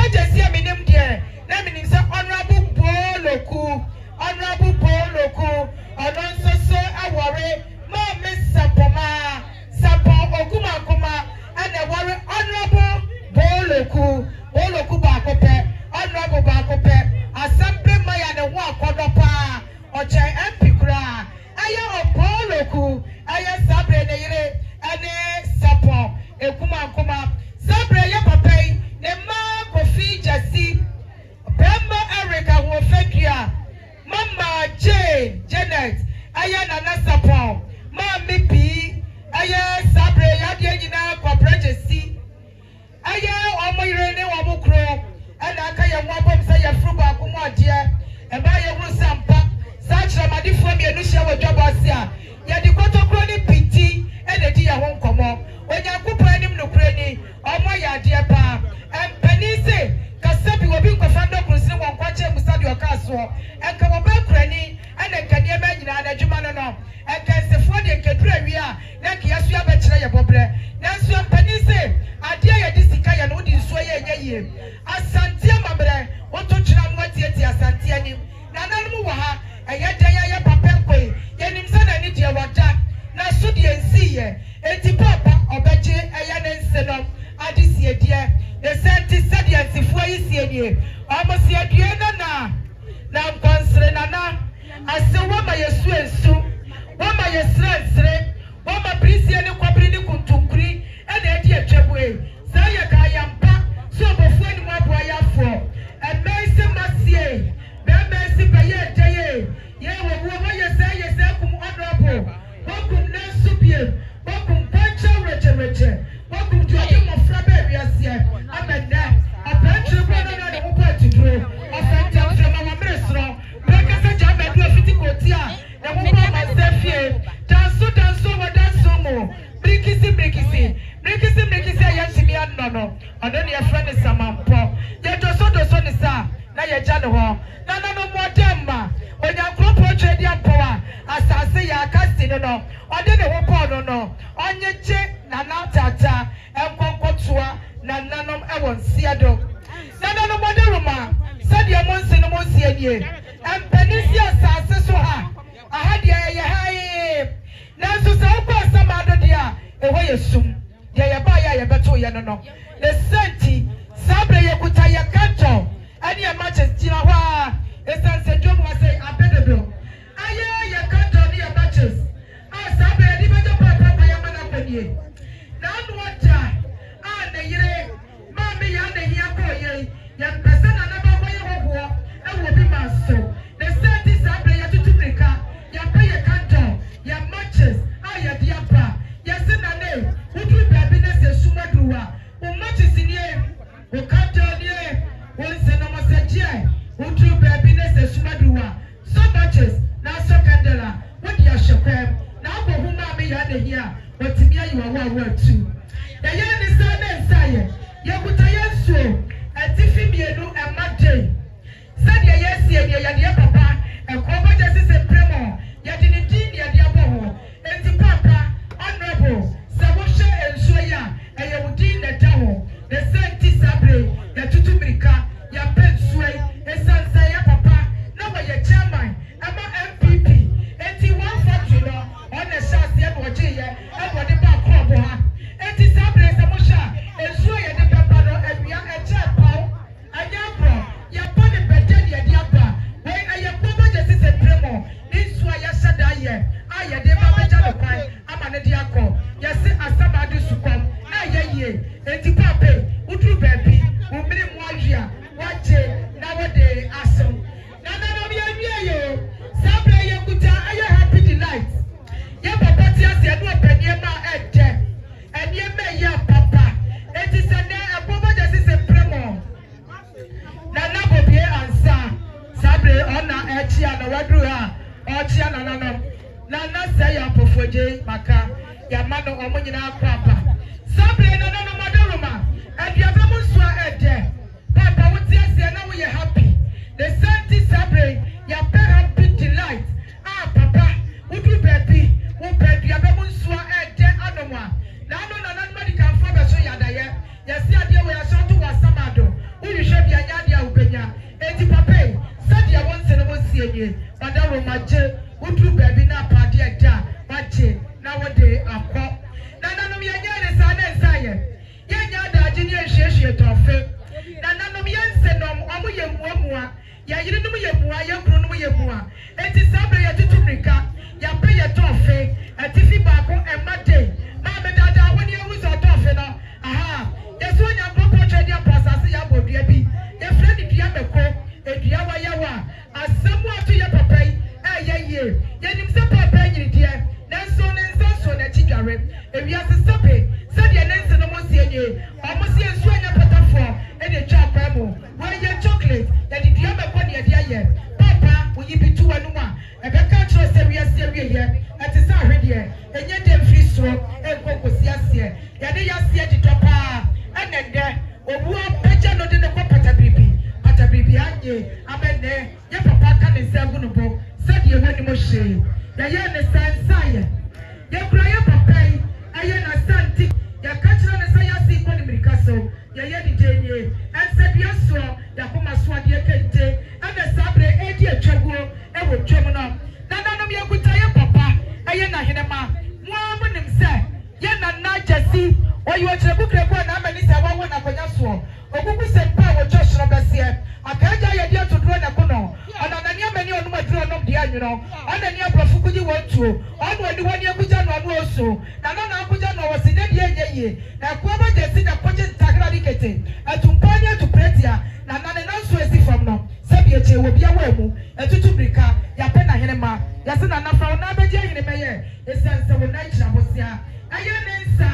Jesi aminim de na minim se honorable Boloku ono nso so awore mami sapo okumakuma ana wore honorable Boloku bakope honorable bakope assembly maya ne ho akodopa oche MP kura aya Boloku aya sabre ne yire ane sapo okumakuma sabre ya papai ne ma Kofi Jasi Bemba Erica ho fekua mama Janet aya nana sapo mami bi aya sabre ya de nyina Kobra Jesi aya omoyire ne wo mukro ana aka ye ho abom se ye fru ba ko mo ade e ba ye hu sampa sa chramade fo mi enu hia wadwabase a ye di kotokro ni piti e na di ye ho nkomo onyankopon anim no kura ni omo ya ade pa empani se kasabi obi nkofa ndo kurusini won kwache musadi okaso enka wo ba kura ni ana nkanie ba nyina na adwuma no no enka sefo de nkedura wi a na nka yaso ya ba kire ye bobre na so empani se ade ya di sika ya no di nso ye nyeye asante mabre woto kira no atieti asante anim na nanum wo ha eye de ya papa koi ye nim se na ni de wada na so de ensi ye enti papa obeje eye ne nse no ade sie de the senti said the antifuo yi sie die almost sie die na nkonsre na ase wo ma yesu ensu wo ma yesre wo ma prisia ne kwabri ne kuntunkuri e na edi atwabue sa ye ka yampa so obofu ani mo aboa yafo e mesi masie be mesi be ye deye ye wo yese kum honorable wo kum na subie wo kum pancha reche wo kum tuade mo fra be wiase amenda apatri bro na de mo pati dro afenta fra ma mresro beka se ja bedu afiti kotia na mo ba masefie danso wa danso mo brikisi ya chimi anono ono ne afra ne samampo ye doso ne sa na ye ja ne ho na no mo demma onyankropo twedi ampoa asase ya kasi no ode ne wo Paul no onyeche na natata enkonkotoa na nanom ewon siado nanom moderuma sade monse no monse nie empanisi asase so ha ahade ye haye nanso se wo asamado dia eho yesum dia ye ba ya ye beto ye no the senti sabre ye kuta ye kanto ani e matches jina ho esanse dwom wa say abedebro aye ye kanto ni ye matches sabre di beto papa ya mana kwadie na anu aja na yire ma me ya na hia ko ye pese na na ba ye hoho e wo bi maso the senti sabre ye tutumrika ya pa ye kanto ya matches ya diapa ya se na ne udu baby na se sumaduwa o matches ni o kanto ni o se na masaje udu baby na se sumaduwa so matches na so kandela what ya shekwem na go huma me ya na hia otimi ayi wa tu ya ye ni sa na nsaye ye kuta yesu atifi mienu emade sadia yesi ye ya de papa e ko ba je se premo ya de ni din ya de abo enti papa honorable se wo hye ensuo ya e ye wudi na da ho the senti sabre ya tutumrika ya pensuai esansa ya papa na wa ye chairman ama MPP enti one factory no on the shas ye no je ye e wo de ba club ha enti sabre se mo sha ensuo ye de papa no awia e che paw anya bro ya pone bedeni ye de aba we aye ko ba je se premo ensuo ya shada ye aye de ba ba ja no kwan ama ne de akọ ye se asaba de sukom na ye ye enti papa udru baby umiri mu ahia wache na wo de aso na no ye yo sabre ye kuta aye happy delight ye papa ti ase no opanie ma eje enie me ya papa enti se na ebobo je se premo na na bobie ansa sabre ona echia na wadru ha ochia na na say ya pofoje maka ya mano omonyina papa sabre na madoroma aduaba munso ede papa wotie ase na wo ye happy the senti sabre ya pe happy delight papa udu baby wo aduaba munso ede anomwa na no medical for be so yadaye ya si ade we ya so to wasamado uri hwe bia nya ade a ubenya enti papa sade ya wonse no mosienye madoroma je udu baby na pade eda wache na wo de akọ na nanom ye nyane sa na nsaye ye nya daje ni ehwehwe tofe na nanom ye nsenom omo ye muamua ya yire num ye mua ye kru num ye mua enti sabre ye tutumrika ya pe ye tofe atifi ba ko emade ma be dada woni ewu so tofe no aha yeso nya popo twedi apasase ya bodua bi ye fredi dua meko edua wa ya wa asemu atu ye papai ye nim se papa nyiri die nanso ne nso na chidware ewia se sepe sabe ne nso no mosienye omosie nso anya patafo e de twa kwa mu we ye chocolate ya di dua meko ne de aye papa wo yibitu wanu a e be ka tro se wia se wie ye ati sa hwede enye dem free soro e kokosi ase ya de ya se di topa enende obu apeja no de ne ko patabribi anye amene ye papa ka ne se agunu bo sadia wani mo hye ya ye ne sansaye ye kura ye papai aye na santi ya kachira ne sa ya si ko ni mirikaso ya ye di denye ansadia so ya koma so ade kente ana sabre edi atwaguo e wo twem no nananom ye kuta ye papa aye na henema mo amonim se ye na na jasi oyi wo kire bukre ko na amani se wo na konya so ogugu se pa wo twosro bese akaja ye dia todro na kono ona na ni amani onu maduro nom dia nwuro ona ni aprofukuji wontuo ona oni woni akuja no anu oso na na akuja no wosi de die yeye na ko ba jesi na koje tagra dikete atumpani atupretia na na ne nanso esi from no sabi eche wo bia wa mu etutu brika ya pe na henema ya se na na fra na beje hene meye esanse wo na kira bosia aye ne nsa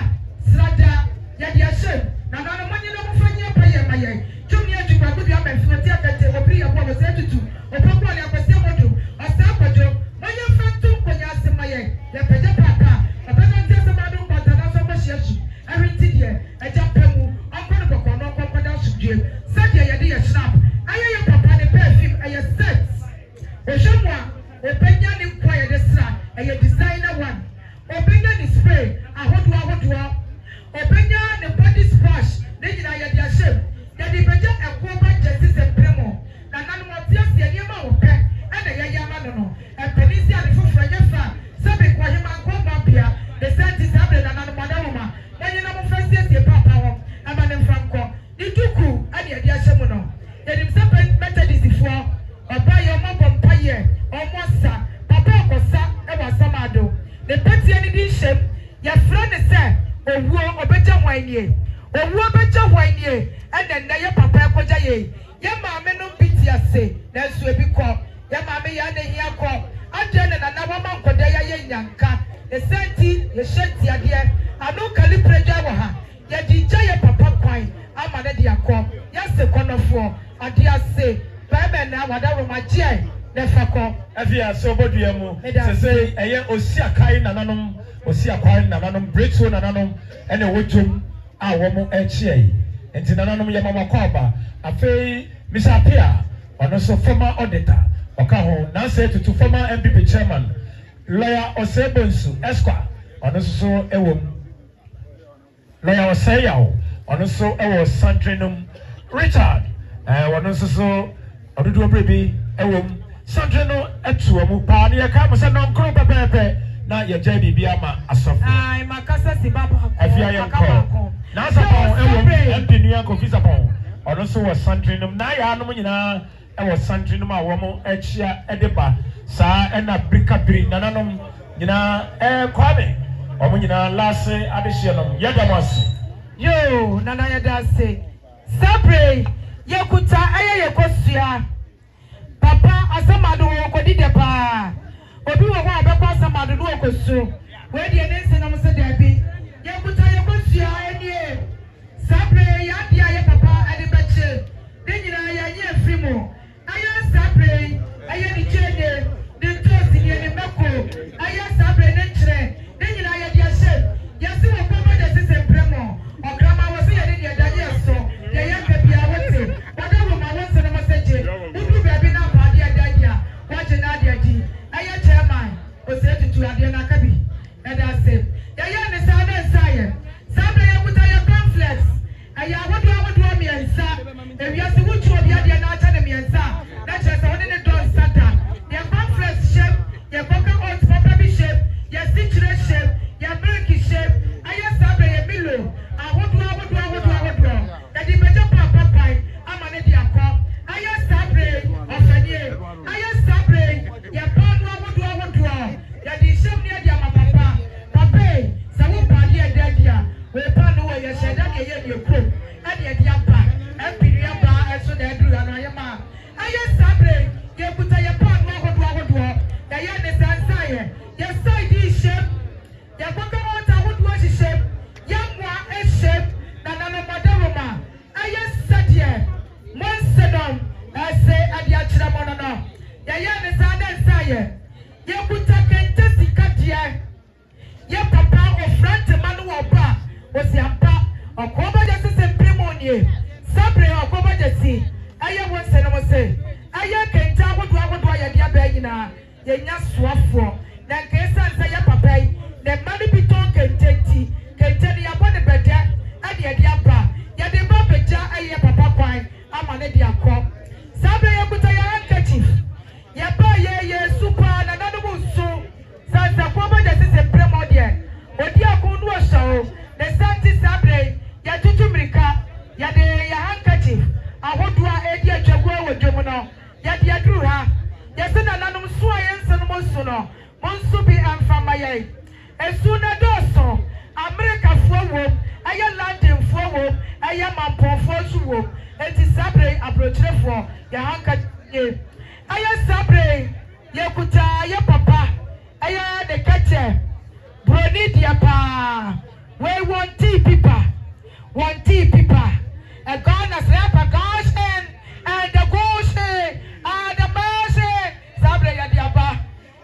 srada ya dia shem na na no manyi no mfanye pa ye maye tumi adwuma go bia mafino ti akete obri ya bo wo se tutu opoko ne akwese modu asa akwajo manyi fantu konya asemaye ya peje papa papa nti asemadu mbata na so kwahyesu ahwenti die eja pemu akwa no kokono kokoda sudwe sadia ya de ya snap aye ye papa ne perfume aye set ohwemwa obenya ni kwaya desra eye designer one obenya ni spray ahodo obenya ni body splash ne nyina ye dia shape ye di beja ekwo ba jesi se premo na nanu mo tia se ni ma wo pe e na ye ya ma no e penisi ade foforo ye fa sabe kwa hima ko ba bia the scientist abre na nanu mo da wo ma ye na mo fese se papa wo ama ne franco ni duku ade ye dia shemu no ye dim se methodist fo oba ye mo bompa ye omosa papa okosa e wa samado the party any din shape ya friend say owuo obeja hwanie owuo beja hwanie and na ye papa ekoja ye ye maame no biti ase na so ebi ko ye maame ya na hia ko adwe na na mama nkoda ya ye nyanka the senti ye shenti ade anu calibrate wa ha ye dija ye papa kwan ama na dia ko ye se konofo ade ase baba na wada romagie na fako afia so bodua mu se eye osiakai nananom osiakai nananom breakthrough nananom ene wodwom a wo mu echie enti nananom ye mama kwaba afei Mr. Pia ono so former auditor oka ho na say to former MPP chairman lawyer Osebonsu Esquire ono so ewom lawyer Oseyawo ono so ewo Sandrinum Richard ono so odudu brebi ewom Sandrino etuomu pa ne ka mo se no nkro pepepe na ye ja bibia ma asofo ai makasa si baba afia ye ko na sapon ewom MP nua ko fisapon ono so wo Sandrino na ya no nyina ewo Sandrino a wo mo echia edeba sa ena brikabiri nananom nyina kwame omo nyina lase adehie nom ye damasi yo nana ye dase sabre ye kuta aye ye kosua papa asamado ko dide pa obi wo ho abekọ asamado no okoso we die ne nse na mo se dabi ye kuta ye kosua enie sabre ya dia ye papa ade beche de nyina ya nye frimo aye sabre aye ni chede de tosi ni ne meko aye sabre ne kire de nyina ya dia she ya si wo papa de sese premo okrama wo se ye de da ye so ye ya ka bia wote wada wo ma wo se na mo se je udu baby na watching Adiaji, I chairman, or said to Adiana Kabi, and I said, Diana Southern Sire, Sabre with your pamphlets, I want to want me and Sa, and we have to watch your Diana Academy and Sa, that's just only the door Santa. Your pamphlets shape, your pocket old property shape, your stitchless shape, your Berkey shape, I have Sabre and Milo, I want to that the better papa pie, I'm an idiot. I have Sabre of a year. I have Sabre, your partner would do that is so near your papa. Papa, some party at that year, where Pano you said that you cook, and yet your back, and be your bar, and so they do an ayama. I have Sabre, you put your partner would do that you understand sire. Your side is shape, your pocket out would wash his shape, young one is shape, and another madama. I have sat here, Monsedom. I say at your Chiramono. Yayan is under sire. You put a kentesi katia. Your papa or front manual bar was your papa or cover justice and primony. Sabre or cover justice. I am one son say. I can tell what I would buy a dear bagina. Ye not swap for. Then Kessan say your papa. The money be talking tenti. Can tell you about the better. And your dear bar. Yet the Baba Jar, I papa pine. I'm an idiot crop. Sabre ya kuta ya handkerchief. Ya ba ye super na nanu musu. Sasa kwamba ya sisi premo die. Odia kunua shao. The santi sabre ya tutumrika. Ya de ya handkerchief. Ahodua edi ya chagua wajomuno. Ya di ya druha. Ya sina nanu msua yensa numusu no. Monsu bi amfama ye. Esu na doso. Amerika fuwa. Aya London fuwa. Aya mampo fuwa. Eti sabre abrochirefo ya hanka ye aya sabre ye kuta ye papa aya de kache broni dia pa we want tea people a Ghana slap a gosh and the gosh and the mercy sabre ya dia pa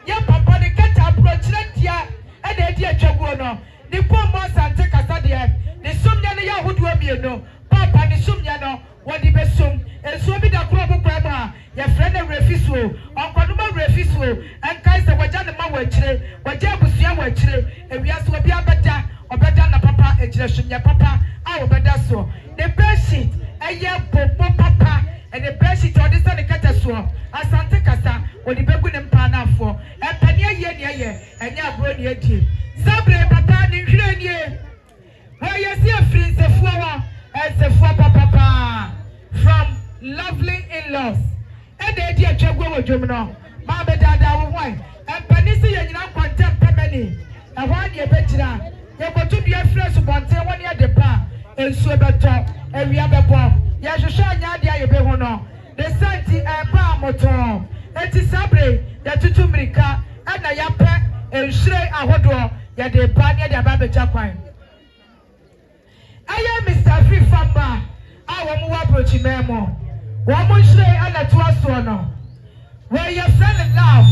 ye papa de kache abrochire dia e de dia twaguo no ni pomo sante kasa de ni sumnya ne ya hodo amieno papa ni sumnya no wadi besum enso bi da kro bukwa ba your friend refiso uncle no refiso and kai say waja ne ma wachire waja busia wachire ewiase obi abeda obeda na papa ejire hwenya papa a obeda so the bedsheet eye bobo papa and the bedsheet or this and kata so asante kasa odi begu ne mpa na afo epani aye ne aye enya abro ne adi sabre papa ni hwire nie where you see a free sefuwa sefuwa papa from lovely in-laws and the idea chagwo wodwom ma be dada wo hwan epani se ye nyina kwantem pemani e hwan ye begira ye gotu dua fresh bonte woni ade pa ensu ebeto ewia bebo ye hwehwe anya ade aye be ho no the santi ba moto enti sabre ye tutu mirika na ya pe enhire ahodo ye de pa ne de aba beja kwan aya Mr. Free Famba awo mu approach memo wo mo nhire ana to aso no where your friend in love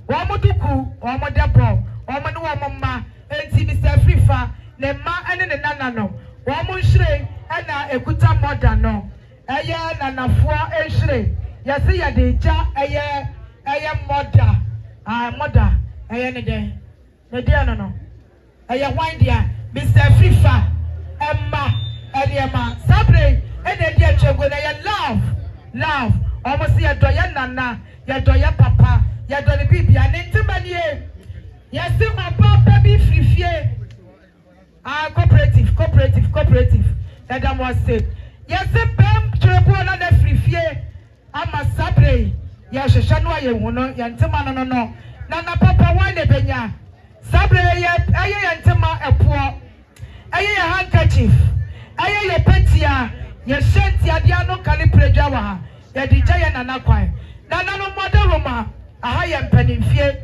wo mo duku wo mo debo wo mo no wo mo ma enti Mr. Free Fa ne ma ene ne nana no wo mo nhire ana ekuta modern no aya nanafo nhire yesi ya de ja aya modern modern aya ne de no aya wine dia Mr. Free Fa Emma Eliema Sabre ene dia chego na ya love almost ya doya nana ya doya papa ya doni bibi ane ntimanie ya si papa baby frifie cooperative that was said ya si pem chego na de frifie ama Sabre ya hwehwe no aye wono ya ntima no na papa wane benya Sabre ya aye ya ntima epo aye ya handkerchief aye ya petia ya shanti adiano kali preja wa ya dijaya nana kwan nana no modeloma aha ya mpanimfie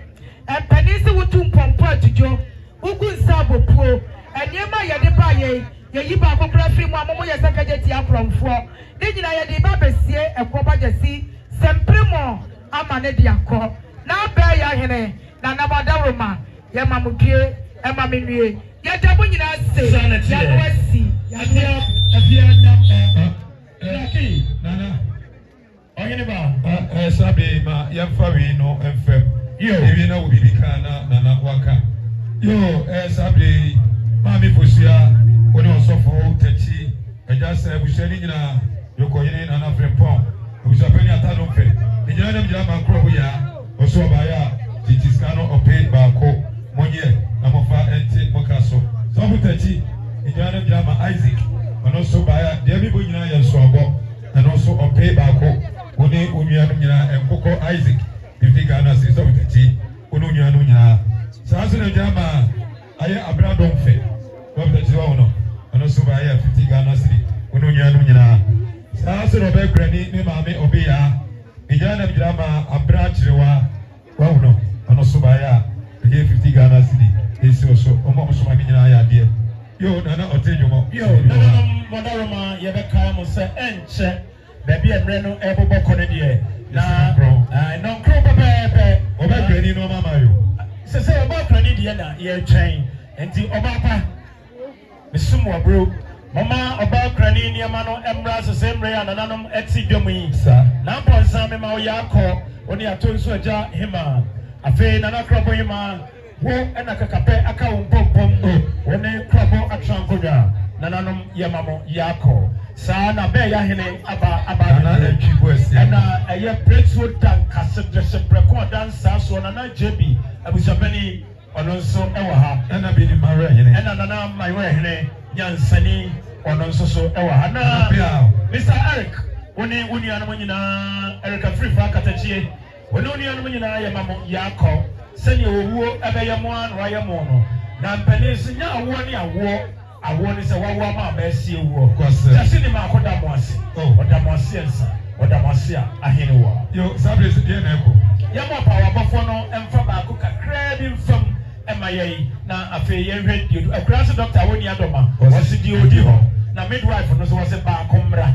empanisi wutu mpompo atujo ugu nsabo puo enyema ya de ba ye yiba akokra firi mu amomo ya sakageti akromfo ne nyina ya de ba besie ekoba jesi sempremo ama ne de akọ na ba ya hene nana modeloma ya mamudie emamenue ya dabo nyina se ya wasi afia nana oyene ba sabe ma yamfa wi no emfem ewi na obi bika na nana waka yo sabe ma mi fosia oni osofo tachi eja se bushani nyina yokoyene nana frempon obusapeni atado mfe nyina na mjira ma nkro ya oso ba ya titiskano ope ba ko monye na mofa enti mokaso so butachi nyina na mjira ma Isaac ono so ba ya de bi bo nyina ya so obo and also ope ba ko oni onuanu nyina enkoko Isaac 50 Ghana cedis so butachi oni onuanu nyina saso na jama aye abradom fe so butachi wa ono ono so ba ya 50 Ghana cedis oni onuanu nyina saso no be grani ne maame obe ya ejana mjama abrachirewa wa ono so ba ya 50 Ghana cedis esi so omo so ma nyina ya de yo nana otenyomo yo nana modaroma yebeka mo se enche baby emre no ebobo kono de na no kro pepe oba grani no mama yo se oba grani de na ye twen enti oba pa mesumo bro mama oba grani ni ama no emra se emre ya nana no eti dwom yi sa na ponsa me ma o yakọ oni atonso aja hima afi nana krobo hima wo ena kakape aka wompom woni krobo atrankonya nananom yemamo yakọ sa na be ya hene aba na entwibo asia na eye pretso dan kasedrese preko dan so na jebi abusabani ononso ewa ha na bi ni mare hene ena nana maiwe hene nyansani ononso so ewa ha na Mr. Eric woni anamo nyina Eric Free Fa katachie woni anamo nyina yemamo yakọ seni owuo ebeye mo an waye mo no na mpanisi nya awo ni awo ni se wawo ma ba sie owuo jase ni ma akoda mo ase oda mo ase ensa oda mo ase ahene wo yo sabre se die na eko ya mo pa wa bofo no emfa ba ko kakra bi mfam emaye na afi ye hwe di akura se doctor woni adoma wasi di odi ho na midwife no so wasi ba komra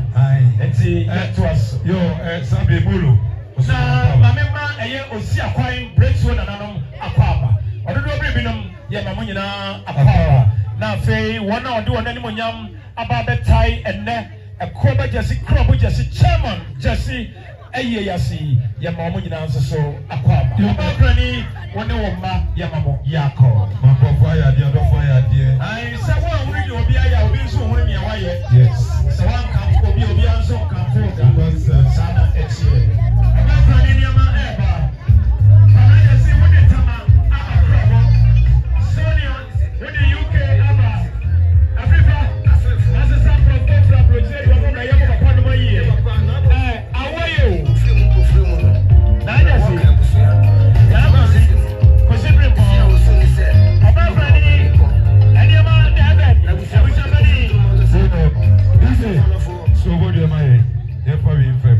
enti to us yo sabre bolo na mamema eye osi akwan breakthrough na nanom akwaba ododo obribinom ye mamo nyina akwaba na fe wona ode wona ni monyam aba betai enne ekoba jesi krobo jesi chairman jesi ɛyɛ yasi yɛ ma ɔmo nyinaa nso so akɔ aba ɔbɛbrani wɔne wɔn mma yɛ ma mo yɛ akɔ mapɔfo ayɛ adeɛ ɔdɔfo ayɛ adeɛ ayi sɛ wɔn ahuri deɛ obi ayɛ obi nso ohuri nea wayɛ yes sɛ wɔn nkanfo obi nso nkanfo da saa na ɛkyerɛ ɔbɛbrani nneɛma ɛɛba ɔbɛn yɛ si wɔde tama aba korɔ sonia wɔde UK aba afrika asesa prɔfɛfra prɔkyerɛ deɛ ɔmo na yɛ mo papa no mo yie awɔyɛ o na ayɛ si yàrá si kò sí bìrì pọ̀ ọbẹ̀fẹ̀ ni ẹ̀díẹ̀má dẹ́bẹ̀ ẹ̀bùsàbẹ̀ ni. sọ́wọ́ di ẹ̀ma yẹ yẹ fọ́ mi fẹ́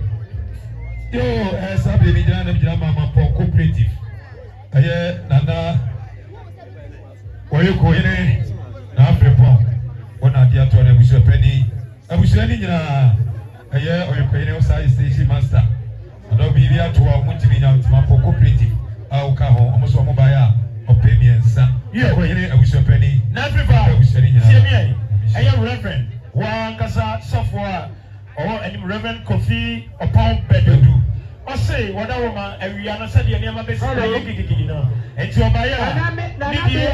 yóò ẹ̀ sábẹ̀ mi gyina nàmi gyina maama pọ̀ cooperative ẹ̀yẹ nana wọ́yẹ kò yẹn na afẹ́ pọ̀ wọ́n na adi atọ́ ní ẹ̀bùsùn ni nyinaa ẹ̀yẹ ọ̀yẹ kò yẹn ọ̀sá yẹ station master ọ̀dọ́ bíbí atọ́ a wọ́n ti mi nyà ntoma pọ̀ cooperative a wọ́n ka ho ọmọ sọ ọmọ bá yà ọ̀pẹ mìẹnsa yẹ kò yẹn ẹ̀bùsùn pẹ́ni n'afrifa ẹ̀bùsùn ni nyinaa tiẹ̀mí ẹ̀yẹ reverend wọ́n kasa sọ́fọ̀ a ọwọ́ ẹ̀nim reverend Kofi Ọ̀pọ̀n Bẹ̀dẹ̀dù ọ̀sẹ̀ wọ́n dá wọ́n ma ẹ̀wìyà náà sẹ́díẹ̀ ní ẹ̀ma bẹ́ẹ̀ sí ẹ̀yẹ gidigidi náà ẹ̀ntì ọba yẹ a nídìí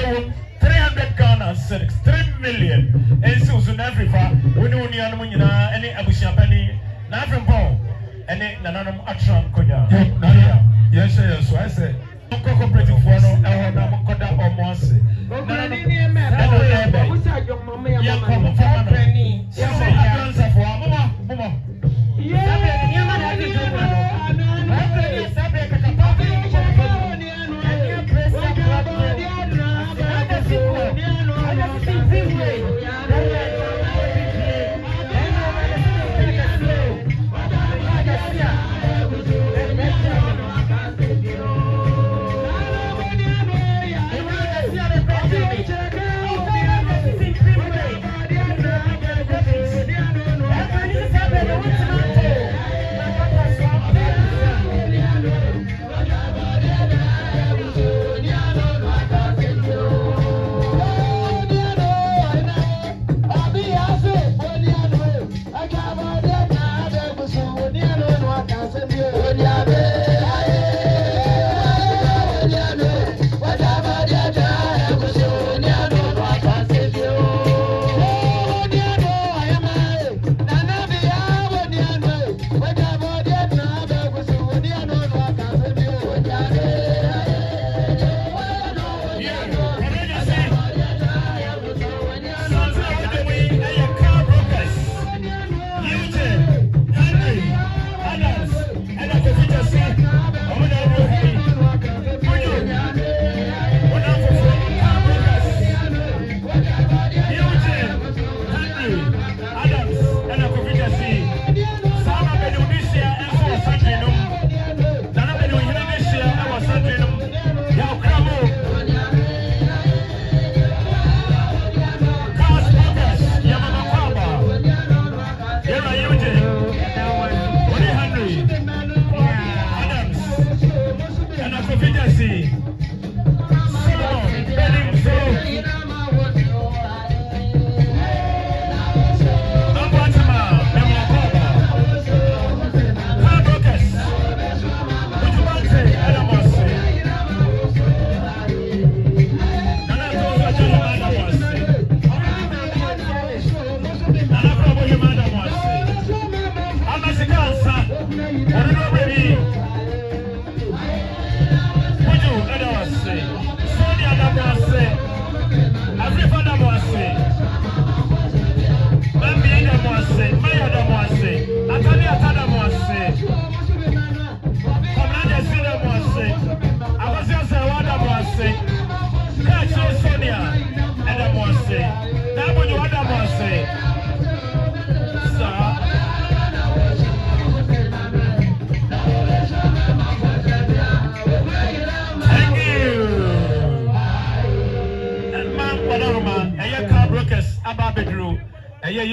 wọ́n 300 Ghana cedis 3 million ẹ̀nsì ọ̀sùn n'afrifa wọ́n ní wọ́n ní anum nyinaa ẹni abusuapẹ́ni n'afrimpọ̀ ẹni nananom atúrà nkonnwa. yẹn hyẹ yẹn so ayẹ sẹ. nkọ cooperative fo no ẹwọ na nkọda ọmọ ase. yẹn kọ mo fọmọ no sisi adansa fo a mọmọ.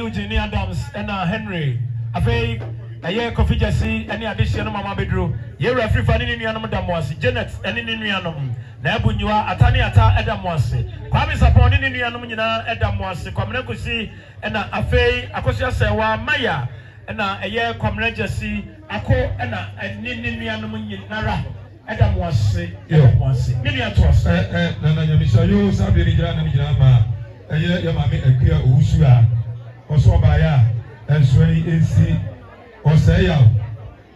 Eugene Adams and Henry. Afei, aye Kofi Jesse any addition mama bedro. Ye referee fani ni nuanom damwase. Janet eni ni nuanom. Na ebunyua atani ata edamwase. Kwame Sapon ni nuanom nyina edamwase. Kwame Kusi na afei akosia sewa Maya na eye kwamra jesi ako na ni nuanom nyinara eda mo ase me nua to ase na nyamisha yo sabe ri gira na mi gira ma eye ya ma me akua owusu a oso ba ya ensori ensi oseya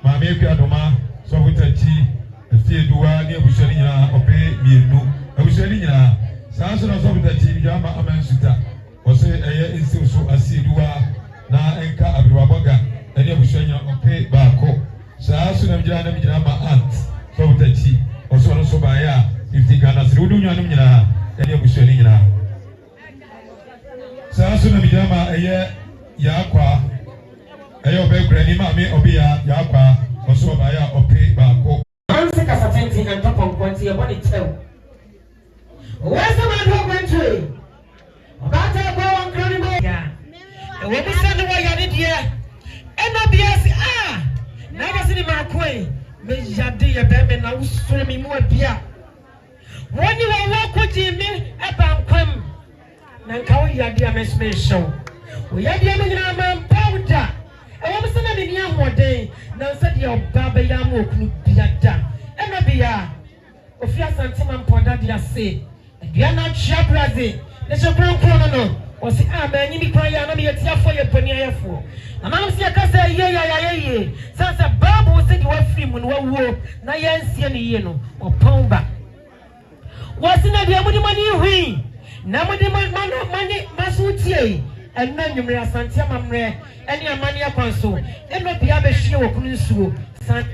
ma me akua doma so butachi efie duwa ni abusani nyina ope mienu abusani nyina saa so na so butachi mi gira ma amansuta ose eye ensi so asiduwa na enka abriwaboga eni abusani ope baako saa so na mi gira ma aunt so butachi oso no so ba ya 50 Ghana cedi wudu nyanum nyina eni abusani nyina saa so na mi gira ma eye yakwa eye obekura ni ma me obi ya akwa oso ba ya ope baako anse kasatenti and top on kwanti e body tell where's the man who went to about to go on cranny boy yeah we be send what you did here and no BS na ga sini ma kwai me jade ye be me na usoro mi mu abia woni wa ko jimi e ban kwam na nka wo yade a mesme show wo yade a me nyina man powder e wo se na ni amoden na se de oba ya mo okunu biada e no bia ofia santima mpoda dia se dia na chia brazil ne se kronkron no o se ma nyi bi kwan ya na me yetia fo ye pani ayefo amam se ka se ye sansa babu se di wa free mu no wawo na yensie ne ye no opomba wasi na dia mudi mani hui na mudi mani masutie enna nwumre asante amamre eni amani akwanso eno bia be hwie wokunu nsuo san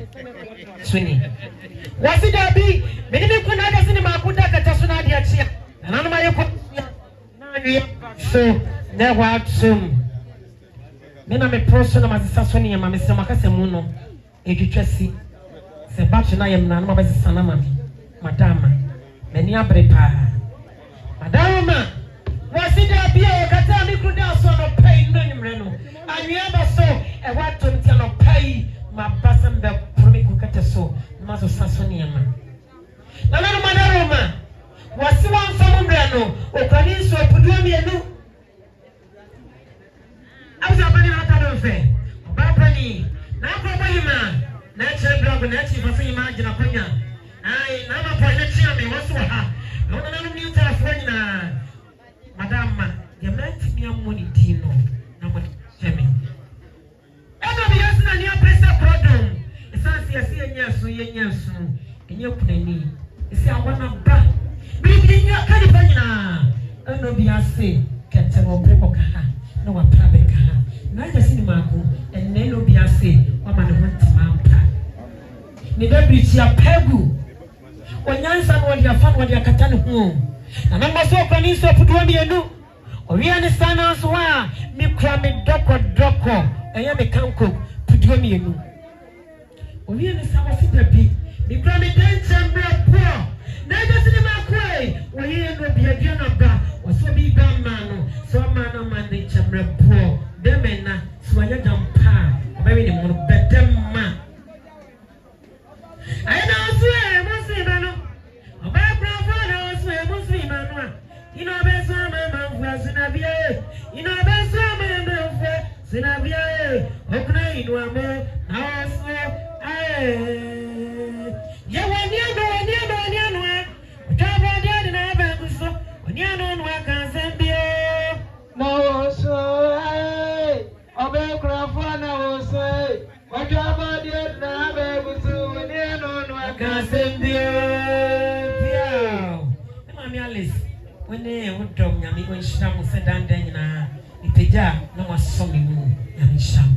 suni wasi da bi meni me kuna ga sini makuda kata suna dia chia nanu ma yeko na nwi so na watsum mena me proso na mazisa soni ya mame sema kasemu no edwetwasi se batch na yem na no mabazisa na mami madama meni abrepa madama wasi da bia wakata mikruda so no pay no nyumre no anwia ba so e wato ntia no pay mabasa mbe promiku kata so mazo sasoni ya ma na nanu madaroma wasi wa mfamu mbre no okani so puduo mienu abuja bani na tado fe babani na ko bayima na che blog na chi fa fi ma gina kwanya ai na ma po na chi ame waso ha no na no mi ta fo nyina madama ya mati mi amoni dino na mo temi eno bi yasina ni pressure problem esansi asi yenyasu enye kunani esi awana ba bi nya kadi banyina eno bi ase kete wo breko kaha na wa prabe kaha na ja sini mako eno bi ase wa ma ne hontima ampa ni da bichi apegu onyansa no dia fa no dia kata ne ho na namba so kwani so puduo mienu oria ne sana so a mi kra me doko eye me kanko puduo mienu oria ne sawa si dabi mi kra me denche mbra po na ja sini makwai oye no bia dia na ba oso bi ba mano so mano man de chemra po demena so anya dampa obawe ne mo bedemma ayana so e mo se bano oba bravo na so e mo se bano ino be so mama mfua sinabie ino be so mama mfua sinabie okuna ino amo na so ye wani ano otaba dia na ba kuso oni ano no aka sembio na so obe krafo na so otaba dia na ba kuso oni ano no aka sembio mami Alice wene wodom nyame wonhyira mo sedanda nyina ipeja na wasomi mu nyame hyam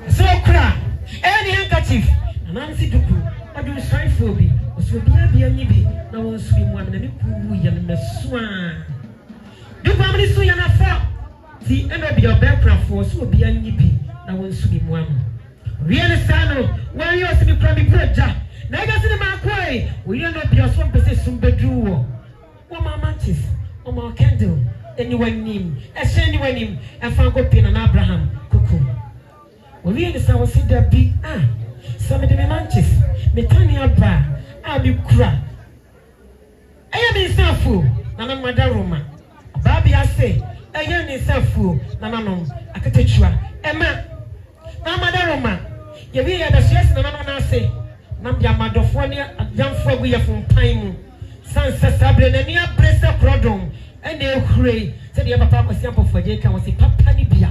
so kra any handkerchief nansi duku odu straight bi oso bia nyibi na wonsumi mu amena ne kuwu ya na mesua duku amni so ya na fa ti eno bi obekra fo so bia nyibi na wonsumi mu am really sano when you see me from the preja na ga sini makwai we no bi oso mpese sumbedu wo mama mantis mama candle anyone nim anyone nim and fango pina na Abraham kuku we really saw see that big some of the mantis metani aba mi kura aya mi safu na madaroma baby ase aya ni safu na nanom akatechua ema na ye bi ya da yes na na say nam ya madofo ne adamfo gu ye fompan mu san sasabre na ni abrese krodom ene ehure se de papa kwasi apofo je kan wose papa ni bia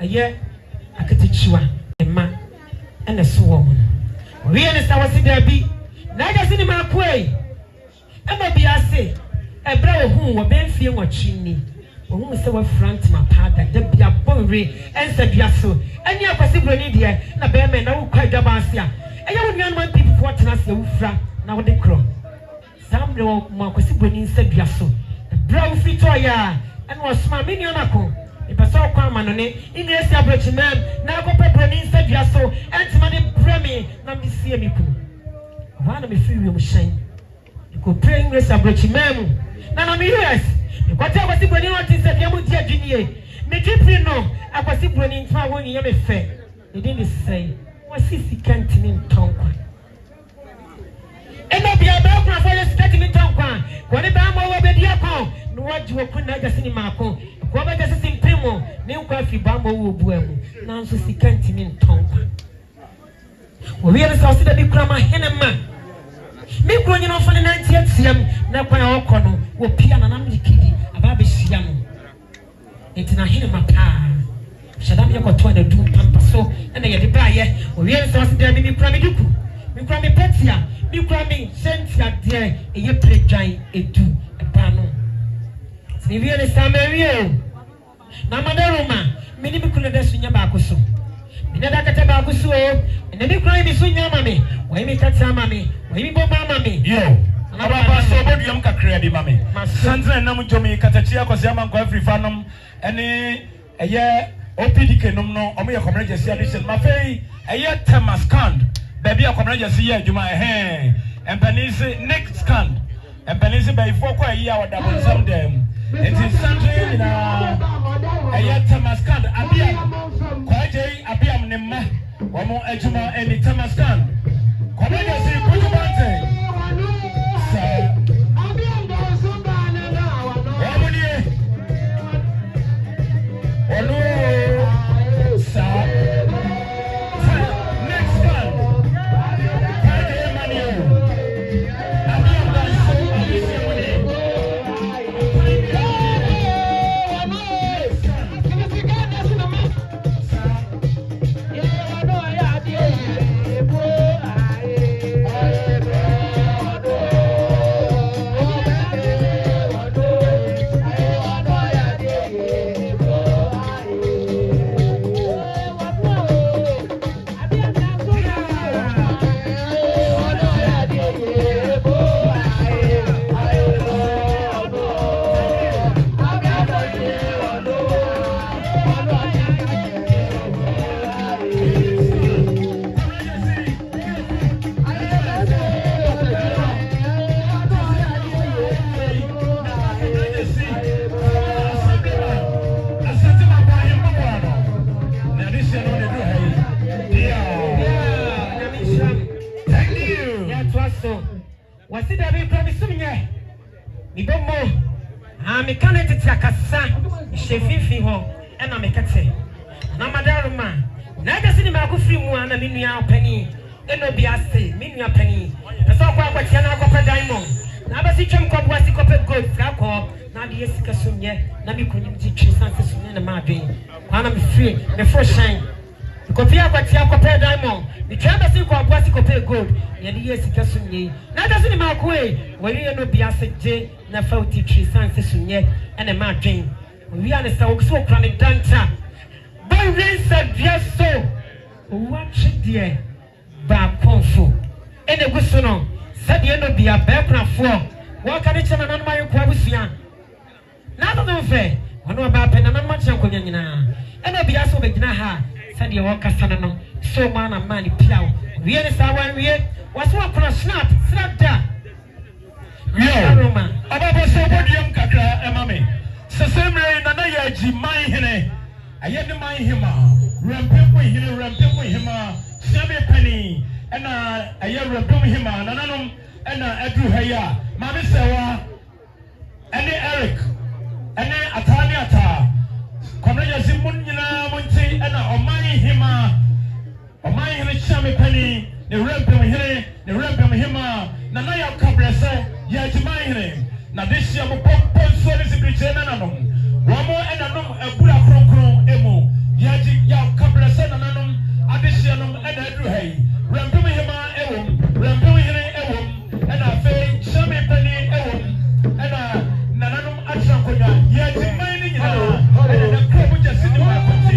aye aketichiwa emma ene so wo mu we ne sa wose da bi na ga sini ma kwai ema bia se ebra ohun wo ben fie nwachini ohun se wa front ma pada da bia bonre ensa bia so eni akwasi broni de na be me na wo kwa dwaba ase a eye wo nuan man people for tena se wo fra na wo de kro samre wo ma akwasi broni nsa bia so bra wo fito ya ene wo sma me nuan akon e pesa kwa ma no ne ingresi abrochimam na akopa broni nsa bia so entima ne bremi na me sie mi ku wana me free we mo shan ko pray ingresi abrochimam na me US kwata akwasi broni no tin se bia mo dia dwunie me twipri no akwasi broni nfa wo nya me fe e dey say wasisi kantini ntonkwa eno bia ba kwa for the kantini ntonkwa ko ne ba mo wo be dia ko no waji wo kun na gasi ni mako ko ba gasi simpimo ne nkwa fi ba mo wo bu amu na nso si kantini ntonkwa wo wi ele sa osi da bi kura ma henema me kuro nyina fo ne na tiatiam na kwa okọ no wo pia na nam dikidi aba be hia no entina henema pa shadam ye koto na du pampa so na ye de baye o wie so se de mi kura mi duku mi kura mi petia mi kura mi sentia de ye predwan edu eba no se wie ne samaria na madaroma mi ni mi kura da sunya ba ko so mi na da kata ba ko so na mi kura mi sunya mame wa mi kata mame wa mi bo mame yo ababa so boduam kakra bi mame santre na mu jomi katachia kwase amanko afrifanom ene eye OPDK no omo ye community jesi addition ma fei eye Temascand baby a community jesi ye adwuma empanisi next scand empanisi by for kwa ye a wada bonsam dem enti santre na eye Temascand abia kwa je abia ne ma omo adwuma eni Temascand community jesi kujumante sa shefifi ho ena mekate na madaruma na ga sini ma ko free mu ana minua opani eno bi ase minua pani pesa kwa kwatia na akopɛ diamond na ba si twem ko boasi ko pe gold fra ko na de yesika sunye na mi kunyim ti twi sanse sunye na ma adwen kwa na me free me for shine ko pia kwatia ko pe diamond mi twa ba si ko boasi ko pe gold ye de yesika sunye na ga sini ma ko wari eno bi ase je na fa uti twi sanse sunye ena ma adwen we are so chronic dancer. By race of just so watch it dear back confu. And a gusono said the end of the background for what can it on my quabusia? Not of fair, I know about pen and not much uncle Yanina. And I'll be also beginaha, said the walker sanano, so man and money plow. We are the one we was one for a snap that. Yo, Roma, about so what young Kaka and mammy. Sesemre na na ya jimai hene ayede man hima rampempo hima sebe pani ena aye rampem hima nananom ena adu haya mame sewa ene Eric ene atani ata komreja simun nyina munti ena oman hima hene chame ne rempem here ne rempem hima na na ya kabrese ya jiman here na this year mo ponso ne sibriche na nanom wo mo enanom abura kronkron emu ya ji ya kabrese na nanom adehye nom ena aduru hai rempem hima ewom rempem here ewom ena fe shame pani ewom ena nananom atrankonya ya jiman ni nyina ena na krobu jesi ni ma konti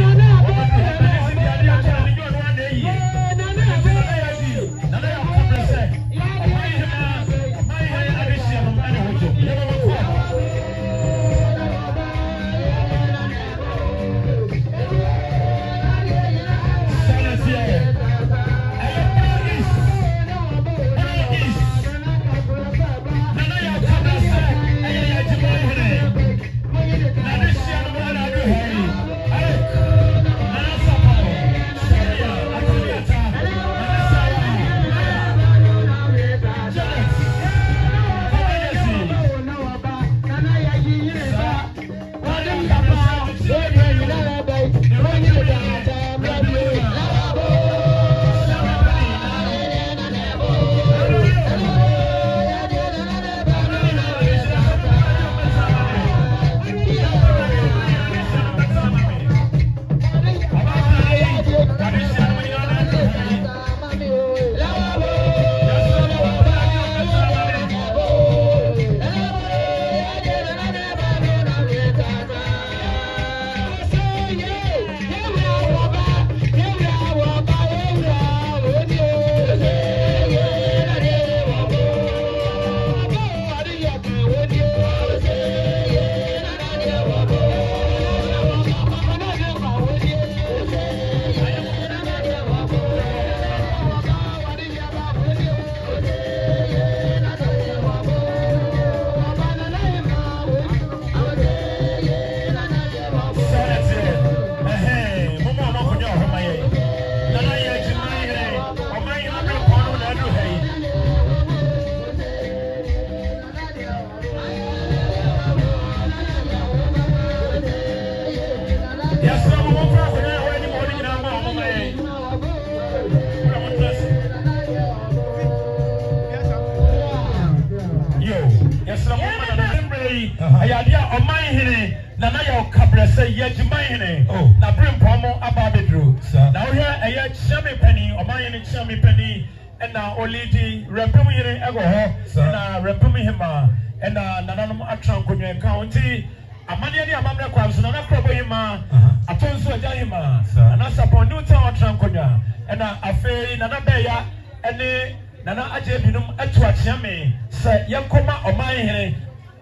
ayadia omai hene na na ya okabrese ye jiman hene na brimpomo ababedru na wo hia eye chame pani omai hene chame pani na olidi rempem hene ego ho na rempem hema na nananom atrankonwe ka onti amane ne amamre kwa so na krobo hema atonso aja hema na sapondu ta atrankonwa na afei na na beya ene nana aje binum atu achiame se yenkoma omai hene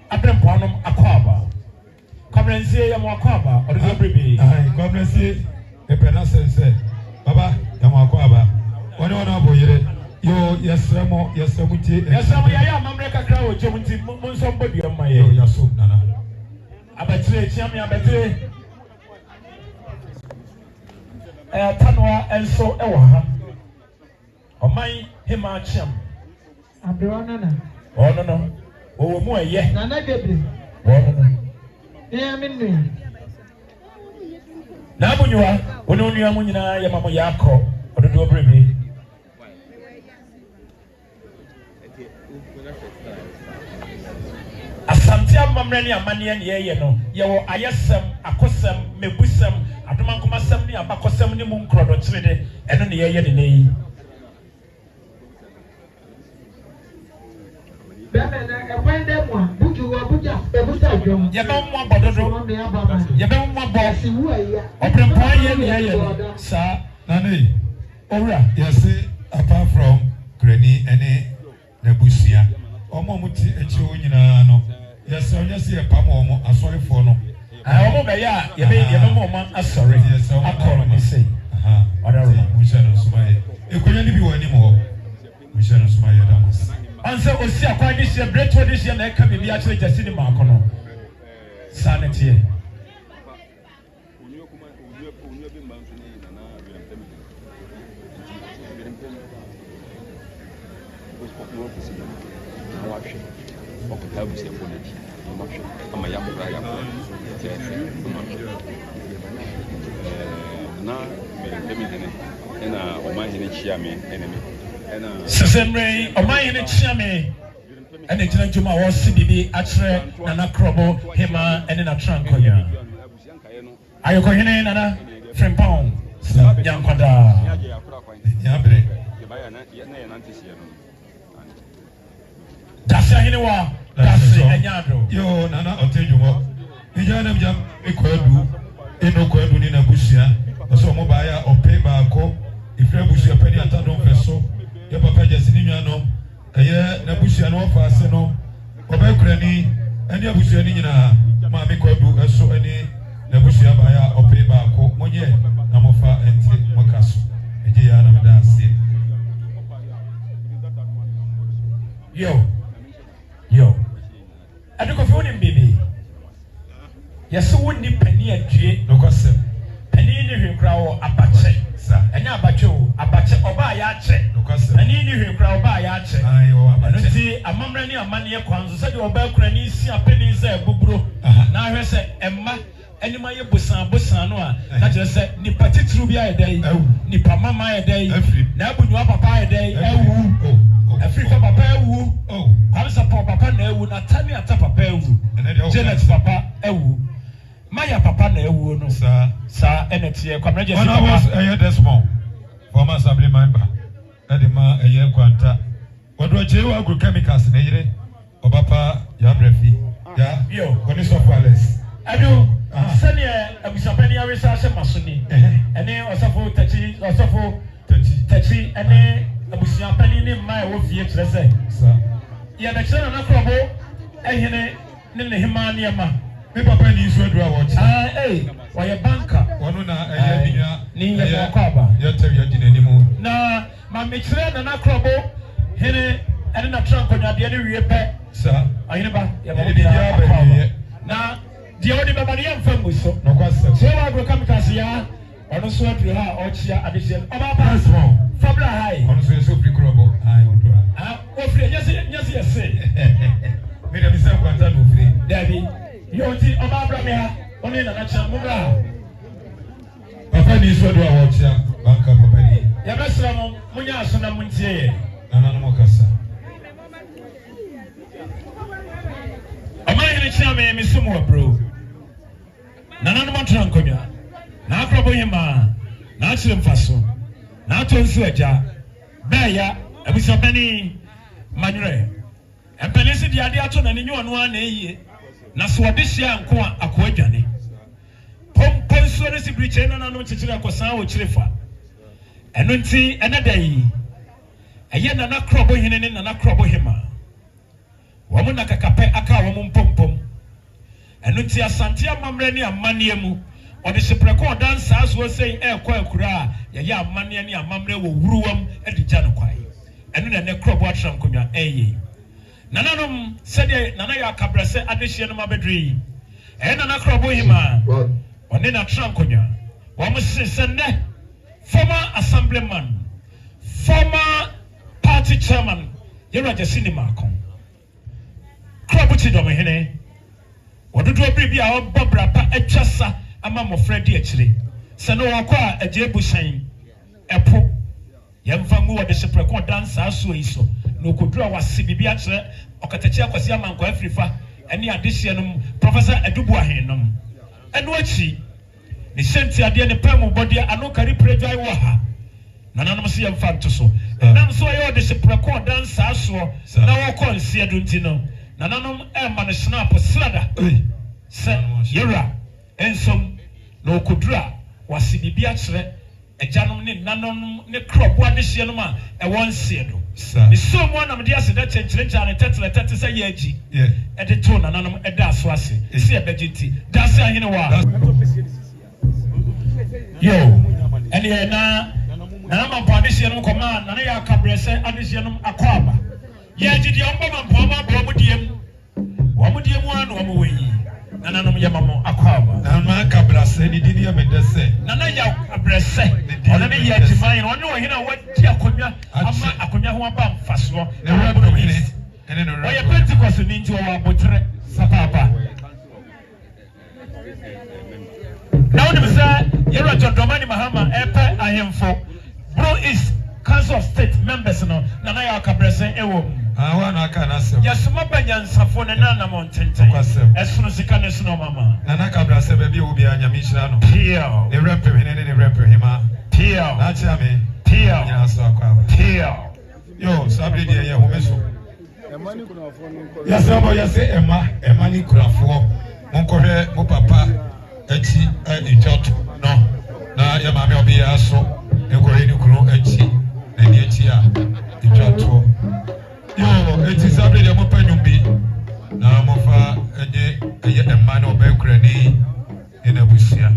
abemponom akwaba komrensie yamo akwaba odo bribi komrensie epena sense baba yamo akwaba wona aboyire yo yesremo ti yesremo ya amamre kakra o jomti munso mbodi amaye yo yaso nana abatire chiame abatire tanwa enso ewa ha omai hima chiam abrewana na ono no owo mu eye nana gebre ono no ya minnu na abunywa ono nua mu nyina ya mamo yakọ ododo obrebe asante amamre ne amane ne ye no ye wo ayesem akosem mebusem adomankomasem ne abakosem ne mu nkrodo kyerede eno ne ye ne nei bemena ekwende mo buju wo buja ebuta dwom ye ba mo bododo ye ba mo bo siwu aya obrempo ye ne ye sa nane owura yesi apart from Granny ene Nebusia omo muti echi onyina no yesi onyesi e pam omo asori fo no omo be ya ye be mo asori akoro ni sei ora musha no sumaye ekonya ni bi wani mo musha no sumaye damas anse osi akwa dis year breakthrough this year na eka bibi a chere jasi ni ma akono sanity na me ndemi hene na o ma hene chia me enemy Sesemre omayene chiame ene gyina dwuma wo se bibi akyerɛ Nana Krobo Hema ene na trankonya ayokohene Nana Frimpong yankwada yabre dasi ahene wa dasi enyado yo Nana otenjumo ijana mjam ekwadu enokwadu ni na busia so mo ba ya ope ba ko ifre busia pani atadon feso ye papa jesi ni nwa eye na busia no fa ase no obekura ni ani abusia ni nyina ma me kwadu eso ani na busia ba ya ope ba ko monye na mofa enti mokaso eje ya na meda ase yo adiko fi woni mbebe yeso woni pani adue no kwasem pani ni hwekra wo abache sa enya abache o abache oba ya ache no kwasem pani ni hwekra oba ya ache ayo abache nti amamra ni amane ye kwanzo se de oba kura ni si apeni za ebuburo na hwe se emma enima ye bosan no a na je se ni patitru bi aye dai ni pamama aye dai na abunwa papa aye dai ewu Africa papa ewu kwamsa papa na ewu na tani ata papa ewu Janet papa ewu Maya papa na ewu no sa enetie kwamra je papa was Desmond former assembly member edema eye kwanta odo chewa agrochemicals na yire obapa ya brefi ya yo koni so palace adu sani abisapani ya research masoni ene osafo tachi ene abusia pani ni mma wo fie kyerese sa ya na kyerɛ na Krobo ehene ne hema ne ma me papa ni isu adura wo kye wa ye banka wono na binya ni ye ko aba ya tawi ya dinanimu na ma me kyerɛ na Krobo hene ene na trankonya de ne wie pɛ sa ahene ba ya ba biya na de wodi baba ne yamfa mbuso no kwasa so wa go kamikasi ya ono so aduru ha ochia adehye oba pasmo fabra hai ono so free Krobo ai odura ofre nyase yese me dem se kwanta no ofre dabi yoti oba abra me ha oni na cha mubra papa ni so do awochia banka papa ni ya besra mo munya aso na muntie ye nana no mokasa amani ni chia me sumo bro nana no motra nkonya na Krobo Hema na achire mfaso na atonsu aja beya abusapani manure empelisi di ade ato na ninyo no ana eyie na so ode hia nko akọ adwane pomponso ne sibriche na nanom chichire akosan wo chirefa eno nti enadai eye Nana Krobo hene ne Nana Krobo Hema wo mu nakakape aka wo mu mpompom eno nti asante amamre ne amane mu ode sepreko dansa aso sei ekọ akura ya amane ne amamre wo wuruwam edija no kwai eno na ne Krobo atram konwa eye nananom sede nana ya kabrese adehye no mabedri Nana Krobo Hema one na atram konwa wo mo sesenne former assemblyman former party chairman yero jasini makon Krobo ti do mehene wododo biribi a obobra pa atwasa ama mo Fredi akire se no wakwa ajebusan epo yemfa ngu wode sepreko dansa aso iso no kodura wase bibi akire okatachi akwasi amanko Afrifa ene adehye no professor Edubu ahenom eno achi ni senti ade ne pemu body anokari prejai wo ha nananom se yemfa ntoso nam so ye wode sepreko dansa aso na wakọ nsia do ntino nananom ma ne snap srada se yera ensom no kodura wase bibi akire ejanom ne nanom ne Krobo adehye no ma won sie do ni so mo na me dia se da chenchire ne tetle se ye agi de to nanom da aso ase se e begiti da se ahene wa yo ene na ma po adehye no koma na ya kabrese adehye no akwaba ye agidi omba ma po ma bo mu diem anu o mo weyi nananom yamamo akwaba na ma kabrase ni dini ya medese nana ya kabrase ona ne ya timan ona o hina wadi akonwa ama akonwa ho aba mfaso na wabro hine ene no o ya Pentecost ni nti o wabotre sapapa na woni bisa yero John Dramani Mahama epe ahemfo bro is Council of State members no na na ya kabrese ewo wa na aka na sem yes mo banyansafo ne na na montenten esunu sika ne sunu mama na na kabrase ba bi obi anya mi hira no tio ne rep me ne rep hima tio na cha me tio nya so akwa tio yo sabri de ye homeso yes abo yes ema ni kurafo monkohwe mo papa achi ejot no na ya mame obi ya so enkohwe ni kuro achi na ni achi a ejot yo eti sabri de mo panyumbi na mo fa enye eye ema no be kurani ina busia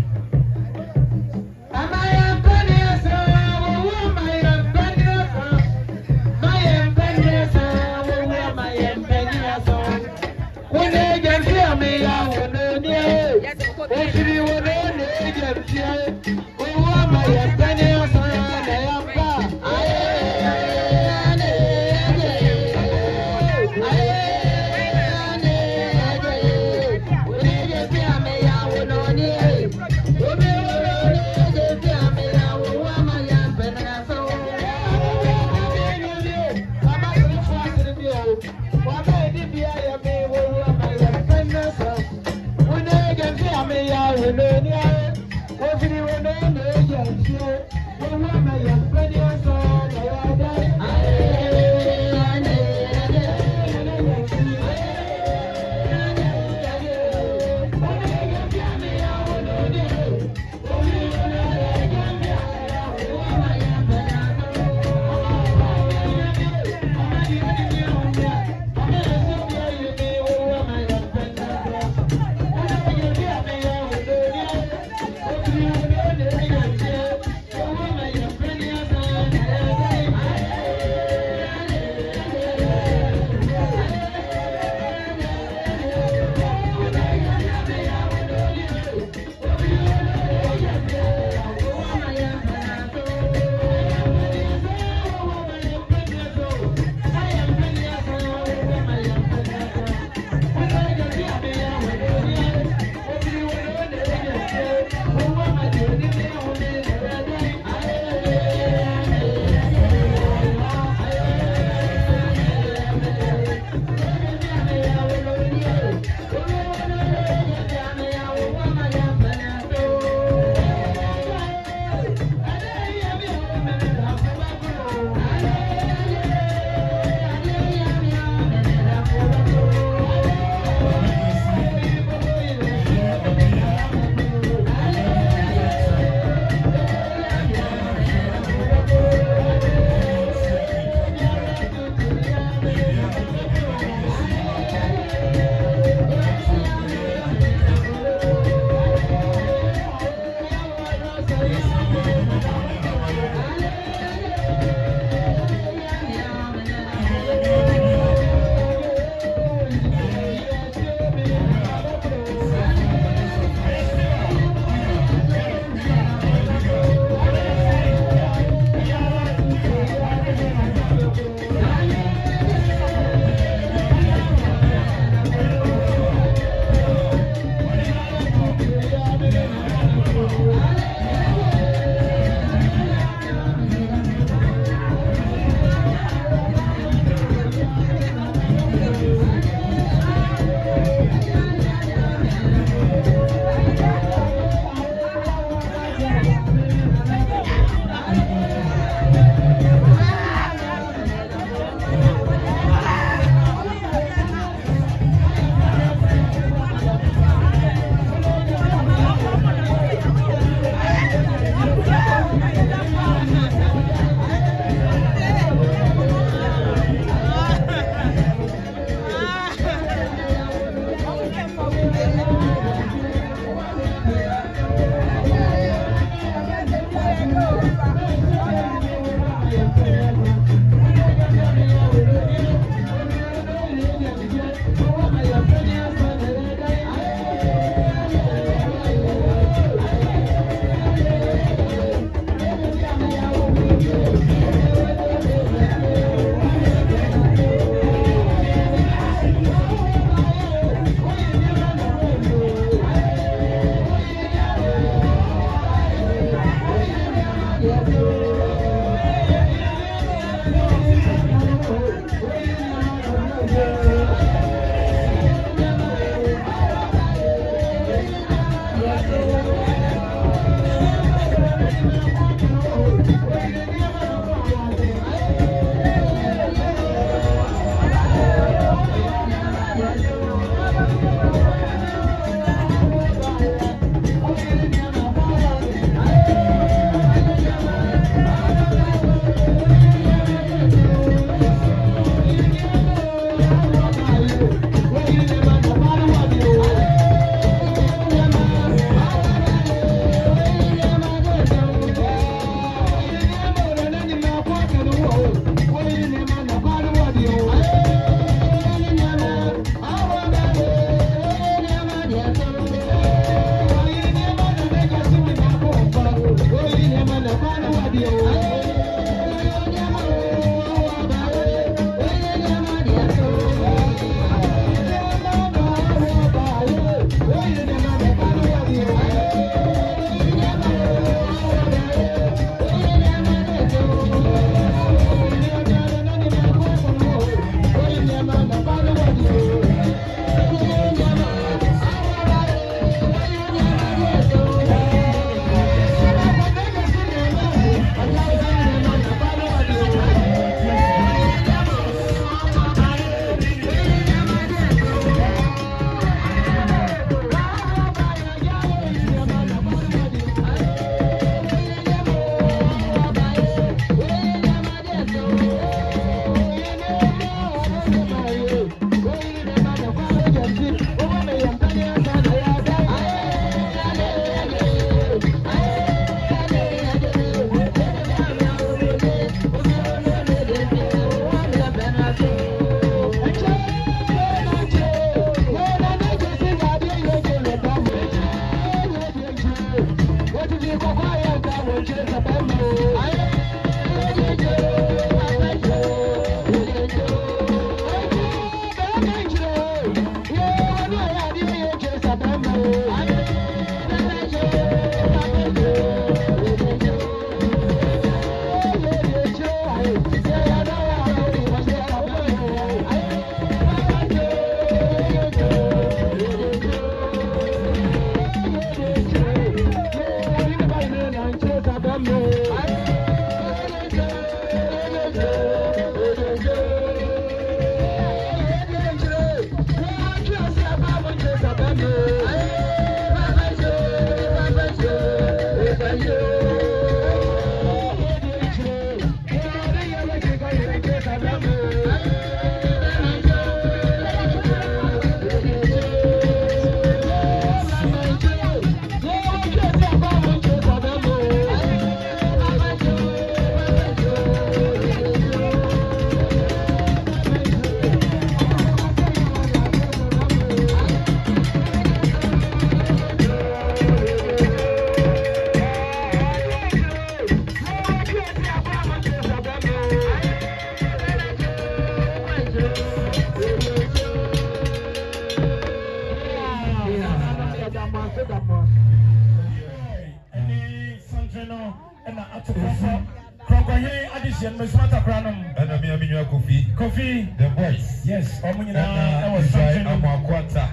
Kofi, the boys. Yes, That was something. Amoakwanta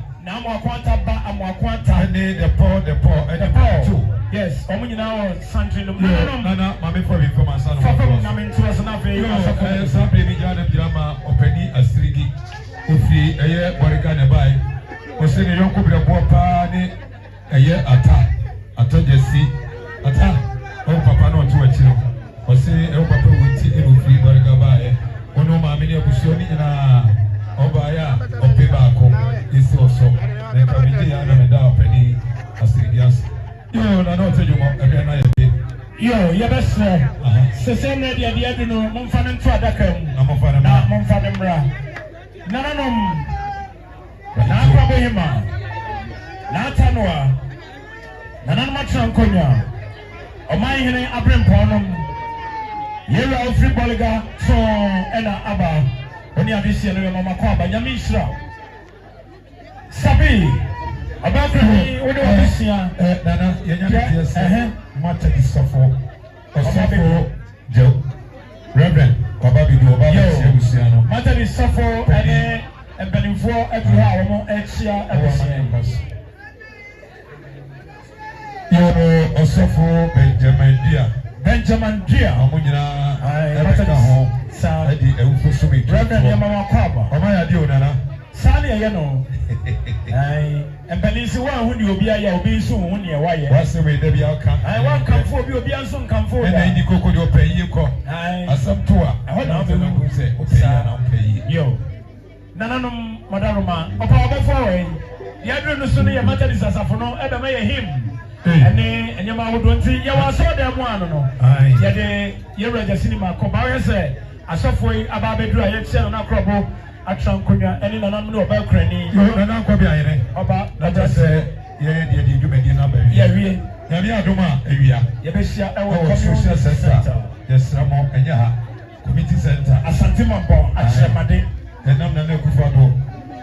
ba Amoakwanta. And the poor, and the poor too. Yes, something. Nana, mommy for me for my son. Some baby drama openi astrigi. Ufi eye warika nebai. Osini yonko bila bopa ni eye ata jesi ata. Oh papa no tu achiro. Osini papa wuti inufi warika bae. Ono maamini abusioni na obaya opebako isi oso na kamiti ya na meda openi asirigias yo na no tejo mo ebe na yebe yo yebesre sesene dia no momfa ne nto adaka mu na momfa ne mra nananom na akwa hima na atanwa nananom atrankonya oman hene abremponom yera ofri boliga so ena aba oni adisi no mama kwa ba nyame isra sabi abakani oni odisia nana yenya tiese mata disofo osofo jo reverend baba bi do baba sia busia no mata disofo ene ebenifo edu a wo echia ebesia yo osofo Benjamin Dia amunyina mata ho edi ewufo so mi reverend ya mama kwa ba mama ya dio nana sani ye no embalisi wa hu ni obi aya obi nso hu ni e wa ye wase we da bi aka wa kanfo obi anso nkanfo da edi koko do payi ko asam to a ho na be hu se o payi na o payi yo nananom madaroma opa obefo we ya duro no so ne ya mata disasafo no e be ma ye him ɛne ɛnyɛma ahodoɔ nti yɛwɔ asɔɔdan mu ano no yɛde yɛwura gya sinima kɔ ba ɔyɛ sɛ asɔfoɔ yi aba abɛduru a yɛkyia no n'akorɔbɔ atra nkonnwa ɛne nananom ne ɔbaa kurani nana nkɔ bi ayɛrɛ ɔba n'akyɛ sɛ yɛyɛ deɛ de dwumadie no aba yɛwie nyame adom a awia yɛbɛhyia ɛwɔ social center yɛsrɛ mo ɛnyɛ ha community center asante mampɔ akyerɛmade ɛnam na n'akufo do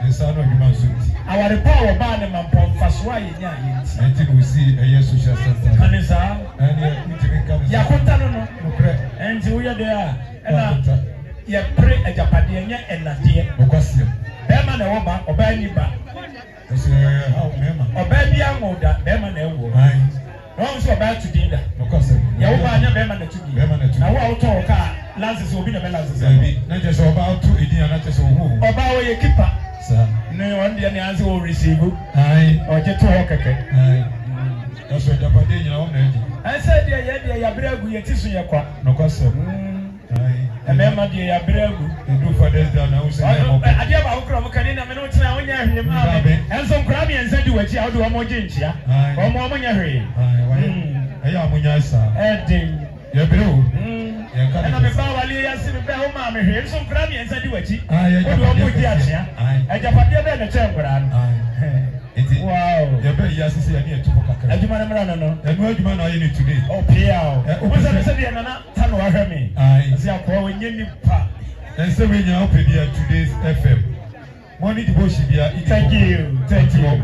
nsa no adwuma nso nti awarepa a wɔbaa ne mampɔ mfasoɔ a yɛnya yɛnti ɛnti na osi ɛyɛ social center kane saa ɛne wotumi nka no yɛakonta no no nokorɛ ɛnti woyɛ deɛ a ɛna yɛpere agyapadeɛ nyɛ ɛnadeɛ nokwasɛm bɛrima na ɛwɔ ba ɔbaa ni ba ɛsɛ haw mɛma ɔbaa bi anwo da bɛrima na ɛwɔ wɔn nso ɔbaa tu din da nokwasɛm yɛwɔ ba anya bɛrima na tu din na wo a wotɔ wɔ kaa lances obi na bɛ lances ɛbi na kyɛ sɛ ɔbaa to edin a na kyɛ sɛ ɔhu ɔbaa wɔyɛ kipa saa ne wɔn deɛ ne anse wɔ receive ayi ɔgye to hɔ kɛkɛ ayi ɛsɛ agyapadeɛ nyina wɔn na adi ɛnsɛ deɛ yɛ deɛ yɛabere agu yɛ ti so yɛ kwa nokwasɛm ayi ɛmɛɛma deɛ yɛabere agu edu fathers day na wosi na ɛmɔ adeɛ baako kura mo kane na mene wo tena wonyɛ hwee ma me ɛnso nkora mmiɛnsa di w'akyi a wode wɔn gye nkyia wɔn nyɛ hwee ɛyɛ amunya saa ɛden yɛbere o ɛna me ba wale yɛase me bɛ wo maa me hwee nso nkora mmiɛnsa di w'akyi wode wɔn gye akyea agyapadeɛ bɛɛ na kyɛn nkora no eti wow yɛbɛ yi asisi yɛ ne yɛ tupu kakra adwuma no mmra no no ɛnu adwuma na ɔyɛ ne today ɔpia o wosɛ ne sɛdeɛ nana ta no wahwɛ me ɛsɛ akɔɔ wɔnyɛ nipa ɛnsɛ wenya wopɛ bi a today's fm morning devotion bi a thank you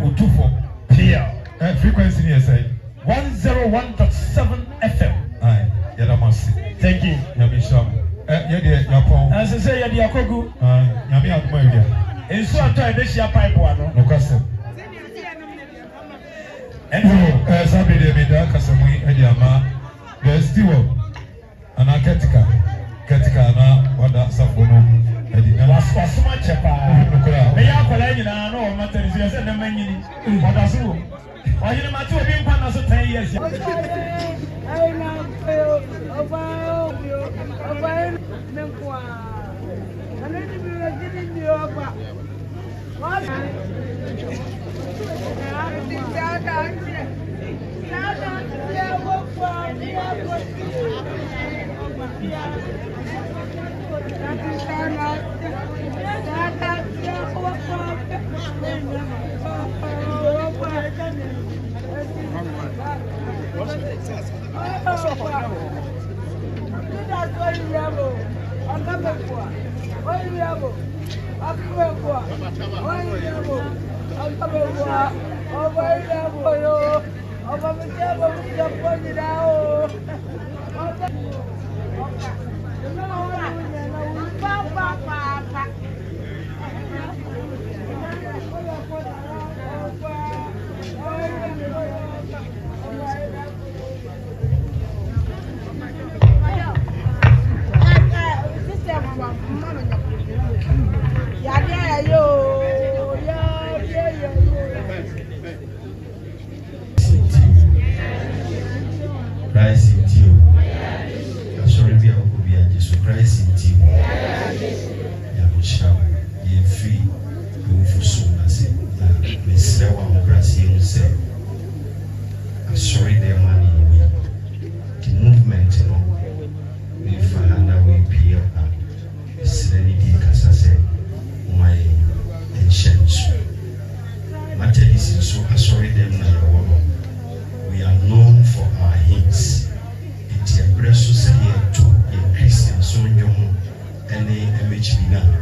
otufo pia frequency ne yɛ sɛ 101.7 fm yɛda mo ase thank you nyame nhyira mo yɛdeɛ yɛapɔn ɛsɛ sɛ yɛde akɔgu nyame adom awia nsu atɔ a yɛbɛhyia pipe ano nokwasɛm saa bere deɛ meda kasamu yi ɛde ama the steward anaa kɛtika na wada safo no ɛde na wasom akyɛ paa mɛyɛ akwadaa nyinaa na wɔn matɛri so yɛsɛ nnɛma nyini ɔda so wɔ ɔyere mate obi mpa na so 10 years Christ in you. I'm sorry, we are going to be Jesus Christ in you. Yamusham, ye free, you for soon as it. Miss Lewa Brazil said, I'm sorry, their money. The movement, you know, we find out we be up. Serenity, as I said, my intentions. Materialism, so I'm sorry, them now. We are known for our hymns. It's a precious here to a Christian, so young, and a MHB now.